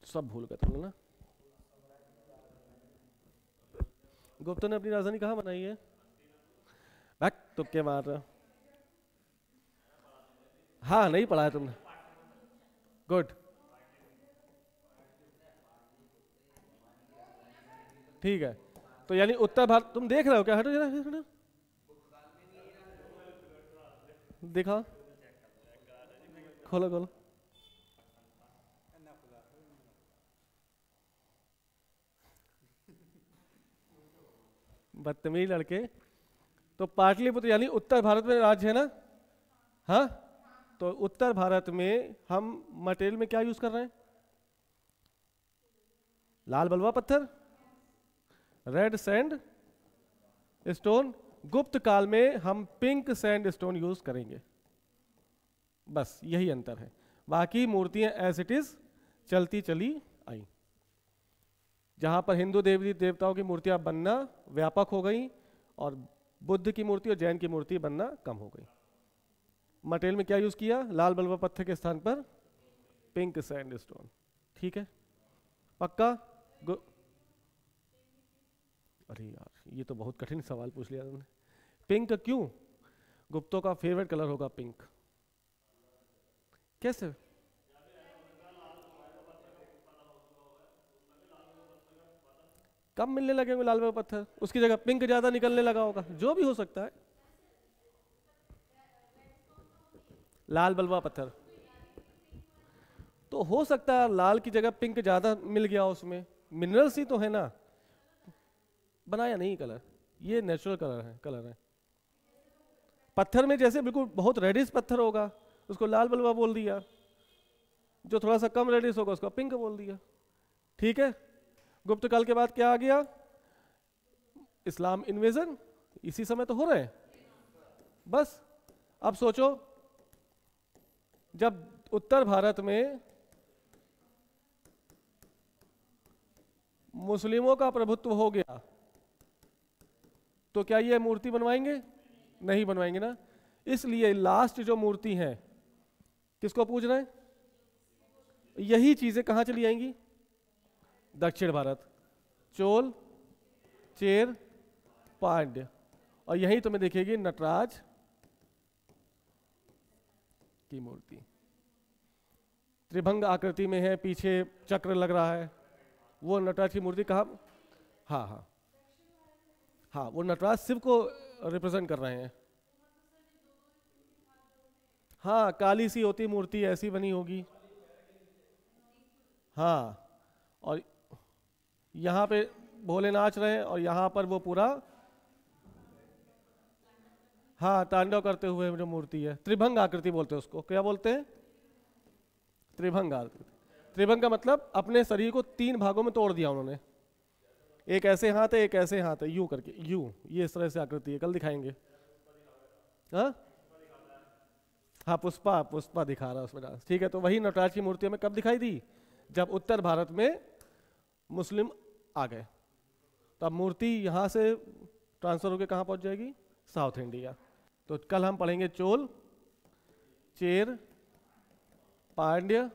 सब भूल गए तुम लोग ना। गुप्त ने अपनी राजधानी कहां बनाई है? बैक तुक्के मार रहे हो। हाँ, नहीं पढ़ा है तुमने। गुड, ठीक है। तो यानी उत्तर भारत तुम देख रहे हो क्या? हटो जरा, हटो। देखा, खोलो खोलो। बदतमीज लड़के। तो पाटलिपुत्र यानी उत्तर भारत में राज्य है ना? हाँ। तो उत्तर भारत में हम मटेरियल में क्या यूज कर रहे हैं? लाल बलुआ पत्थर, रेड सैंड स्टोन। गुप्त काल में हम पिंक सैंड स्टोन यूज करेंगे। बस यही अंतर है। बाकी मूर्तियां एज इट इज चलती चली आई। जहां पर हिंदू देवी देवताओं की मूर्तियां बनना व्यापक हो गई और बुद्ध की मूर्ति और जैन की मूर्ति बनना कम हो गई। मटेरियल में क्या यूज किया? लाल बलुआ पत्थर के स्थान पर पिंक सैंडस्टोन। ठीक है, पक्का? अरे यार ये तो बहुत कठिन सवाल पूछ लिया तुमने। पिंक क्यों? गुप्तों का फेवरेट कलर होगा पिंक। कैसे? कम मिलने लगे होंगे लाल बलुआ पत्थर, उसकी जगह पिंक ज्यादा निकलने लगा होगा, जो भी हो सकता है। लाल बलुआ पत्थर तो हो सकता है लाल की जगह पिंक ज्यादा मिल गया उसमें, मिनरल्स ही तो है ना, बनाया नहीं कलर, ये नेचुरल कलर है। पत्थर में जैसे बिल्कुल बहुत रेडिश पत्थर होगा उसको लाल बलुआ बोल दिया, जो थोड़ा सा कम रेडिश होगा उसको पिंक बोल दिया। ठीक है, गुप्त काल के बाद क्या आ गया? इस्लाम इन्वेजन, इसी समय तो हो रहे हैं। बस अब सोचो, जब उत्तर भारत में मुस्लिमों का प्रभुत्व हो गया तो क्या ये मूर्ति बनवाएंगे? नहीं बनवाएंगे ना। इसलिए लास्ट जो मूर्ति है किसको पूज रहे हैं? यही चीजें कहां चली आएंगी? दक्षिण भारत, चोल, चेर, पांड्य, और यही तुम्हें दिखेगी नटराज की मूर्ति। त्रिभंग आकृति में है, पीछे चक्र लग रहा है, वो नटराज की मूर्ति कहाँ? हाँ हाँ हाँ, वो नटराज शिव को रिप्रेजेंट कर रहे हैं। हाँ, काली सी होती मूर्ति, ऐसी बनी होगी। हाँ, और यहाँ पे भोले नाच रहे हैं और यहाँ पर वो पूरा हाँ तांडव करते हुए जो मूर्ति है, त्रिभंग आकृति बोलते हैं उसको। क्या बोलते हैं? त्रिभंग आकृति। त्रिभंग का मतलब अपने शरीर को 3 भागों में तोड़ दिया उन्होंने, एक ऐसे हाथ है, एक ऐसे हाथ है, यूं करके, यूं, ये इस तरह से आकृति है। कल दिखाएंगे। हाँ हाँ, पुष्पा दिखा रहा है उसमें डांस। ठीक है, तो वही नटराज की मूर्ति हमें कब दिखाई दी? जब उत्तर भारत में मुस्लिम आ गए। तो अब मूर्ति यहाँ से ट्रांसफर होकर कहाँ पहुँच जाएगी? South India. तो कल हम पढ़ेंगे चोल, चेर, पांड्य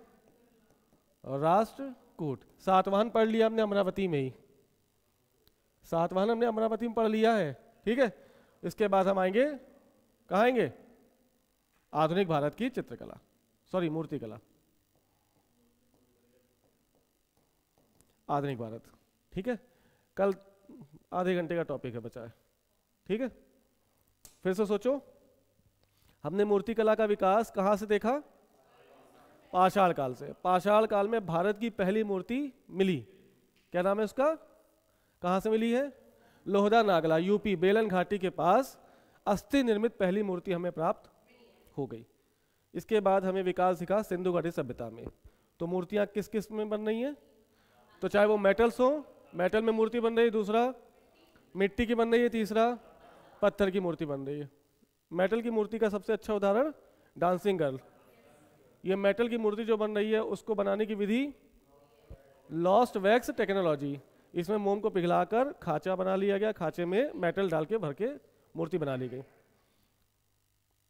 और राष्ट्रकूट। सातवाहन पढ़ लिया हमने अमरावती में ही, सातवाहन हमने अमरावती में पढ़ लिया है। ठीक है, इसके बाद हम आएंगे, कहाँ आएंगे? आधुनिक भारत की चित्रकला, सॉरी मूर्तिकला, आधुनिक भारत। ठीक है, कल आधे घंटे का टॉपिक है बचा है। ठीक है, फिर से सोचो, हमने मूर्तिकला का विकास कहाँ से देखा? पाषाण काल से। पाषाण काल में भारत की पहली मूर्ति मिली, क्या नाम है उसका? कहाँ से मिली है? लोहदा नागला, यूपी, बेलन घाटी के पास अस्थि निर्मित पहली मूर्ति हमें प्राप्त हो गई। इसके बाद हमें विकास दिखा सिंधु घाटी सभ्यता में। तो मूर्तियाँ किस किस में बन रही हैं? तो चाहे वो मेटल्स हो, मेटल में मूर्ति बन रही है, दूसरा मिट्टी की बन रही है, तीसरा पत्थर की मूर्ति बन रही है। मेटल की मूर्ति का सबसे अच्छा उदाहरण डांसिंग गर्ल। ये मेटल की मूर्ति जो बन रही है उसको बनाने की विधि लॉस्ट वैक्स टेक्नोलॉजी। इसमें मोम को पिघलाकर खांचा बना लिया गया, खांचे में मेटल डाल के भर के मूर्ति बना ली गई।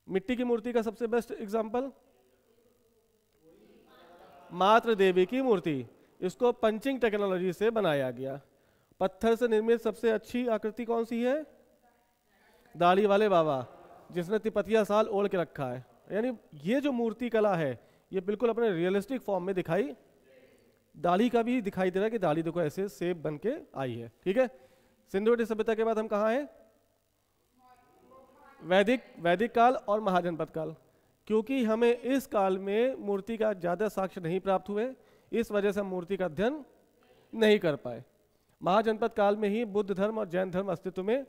मिट्टी की मूर्ति का सबसे बेस्ट एग्जांपल मातृ देवी की मूर्ति, इसको पंचिंग टेक्नोलॉजी से बनाया गया। पत्थर से निर्मित सबसे अच्छी आकृति कौन सी है? दाढ़ी वाले बाबा, जिसने तिपतिया साल ओढ़ के रखा है। यानी ये जो मूर्ति कला है ये बिल्कुल अपने रियलिस्टिक फॉर्म में दिखाई, दाढ़ी का भी दिखाई दे रहा है कि दाढ़ी देखो ऐसे शेप बन के आई है। ठीक है, सिंधु घाटी सभ्यता के बाद हम कहाँ हैं? वैदिक काल और महाजनपद काल। क्योंकि हमें इस काल में मूर्ति का ज़्यादा साक्ष्य नहीं प्राप्त हुए, इस वजह से हम मूर्ति का अध्ययन नहीं कर पाए। महाजनपद काल में ही बुद्ध धर्म और जैन धर्म अस्तित्व में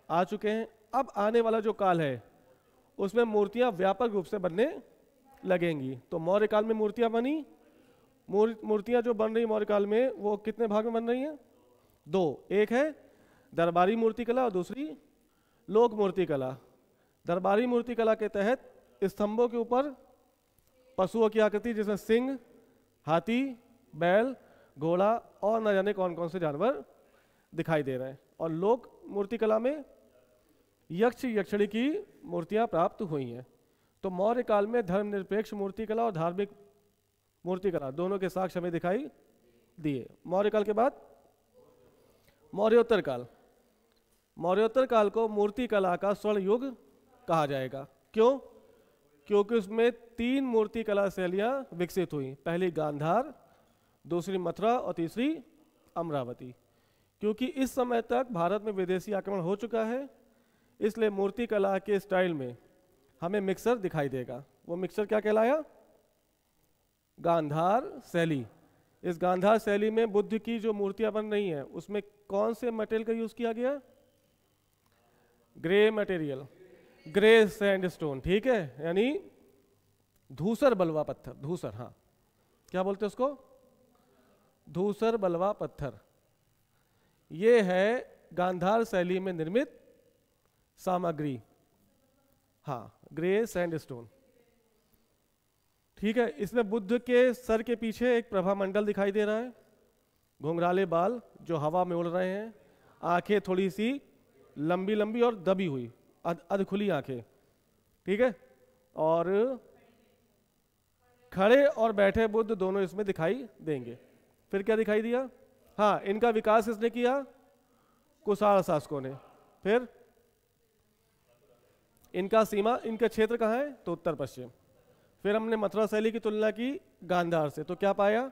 आ चुके हैं। अब आने वाला जो काल है उसमें मूर्तियां व्यापक रूप से बनने लगेंगी। तो मौर्य काल में मूर्तियां बनी, मूर्तियां जो बन रही मौर्य काल में वो कितने भाग में बन रही हैं? 2, एक है दरबारी मूर्तिकला और दूसरी लोक मूर्तिकला। दरबारी मूर्तिकला के तहत स्तंभों के ऊपर पशुओं की आकृति, जिसमें सिंह, हाथी, बैल, घोड़ा और न जाने कौन कौन से जानवर दिखाई दे रहे हैं। और लोक मूर्तिकला में यक्ष यक्षिणी की मूर्तियां प्राप्त हुई हैं। तो मौर्य काल में धर्मनिरपेक्ष मूर्तिकला और धार्मिक मूर्तिकला दोनों के साक्ष्य हमें दिखाई दिए। मौर्य काल के बाद मौर्योत्तर काल। मौर्योत्तर काल को मूर्तिकला का स्वर्ण युग कहा जाएगा। क्यों? क्योंकि उसमें 3 मूर्तिकला शैलियां विकसित हुई। पहली गांधार, दूसरी मथुरा और तीसरी अमरावती। क्योंकि इस समय तक भारत में विदेशी आक्रमण हो चुका है, इसलिए मूर्तिकला के स्टाइल में हमें मिक्सर दिखाई देगा। वो मिक्सर क्या कहलाया? गांधार शैली। इस गांधार शैली में बुद्ध की जो मूर्तियां बन रही हैं उसमें कौन से मटेरियल का यूज किया गया? ग्रे मटेरियल, ग्रे सैंडस्टोन, ठीक है, यानी धूसर बलवा पत्थर। धूसर, हाँ, क्या बोलते हैं उसको? धूसर बलवा पत्थर। ये है गांधार शैली में निर्मित सामग्री, हाँ, ग्रे सैंडस्टोन, ठीक है। इसमें बुद्ध के सर के पीछे एक प्रभा मंडल दिखाई दे रहा है, घुंघराले बाल जो हवा में उड़ रहे हैं, आंखें थोड़ी सी लंबी लंबी और दबी हुई, अध खुली आंखें, ठीक है। और खड़े और बैठे बुद्ध दोनों इसमें दिखाई देंगे। फिर क्या दिखाई दिया? हाँ, इनका विकास किसने किया? कुषाण शासकों ने। फिर इनका सीमा, इनका क्षेत्र कहाँ है? तो उत्तर पश्चिम। फिर हमने मथुरा शैली की तुलना की गांधार से, तो क्या पाया?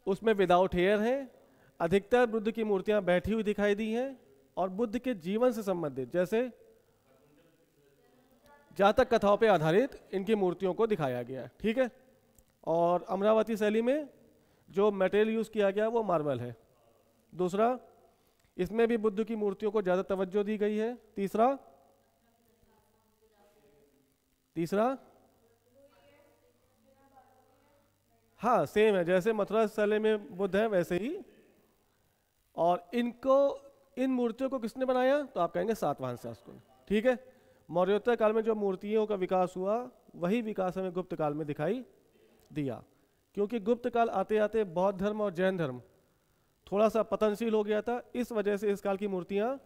उसमें विदाउट हेयर है, अधिकतर बुद्ध की मूर्तियां बैठी हुई दिखाई दी हैं, और बुद्ध के जीवन से संबंधित जैसे जातक कथाओं पर आधारित इनकी मूर्तियों को दिखाया गया है, ठीक है। और अमरावती शैली में जो मटेरियल यूज किया गया वो मार्बल है। दूसरा, इसमें भी बुद्ध की मूर्तियों को ज्यादा तवज्जो दी गई है। तीसरा, हाँ, सेम है, जैसे मथुरा शैली में बुद्ध है वैसे ही। और इन मूर्तियों को किसने बनाया? तो आप कहेंगे सातवाहन शासकों ने, ठीक है। मौर्योत्तर काल में जो मूर्तियों का विकास हुआ वही विकास हमें गुप्त काल में दिखाई दिया। क्योंकि गुप्त काल आते आते बौद्ध धर्म और जैन धर्म थोड़ा सा पतनशील हो गया था, इस वजह से इस काल की मूर्तियां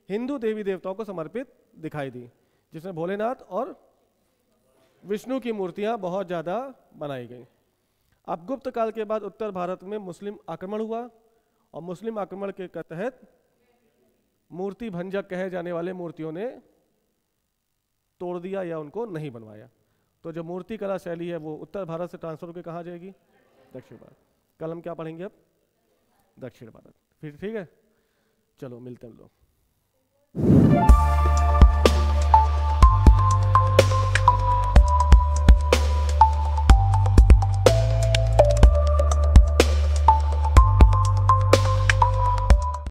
हिंदू देवी देवताओं को समर्पित दिखाई दी, जिसमें भोलेनाथ और विष्णु की मूर्तियां बहुत ज़्यादा बनाई गई। अब गुप्त काल के बाद उत्तर भारत में मुस्लिम आक्रमण हुआ, और मुस्लिम आक्रमण के तहत मूर्ति भंजक कहे जाने वाले मूर्तियों ने तोड़ दिया या उनको नहीं बनवाया। तो जो मूर्ति कला शैली है वो उत्तर भारत से ट्रांसफर होकर कहाँ जाएगी? दक्षिण भारत। कल हम क्या पढ़ेंगे? अब दक्षिण भारत। फिर ठीक है, चलो मिलते हैं लोग।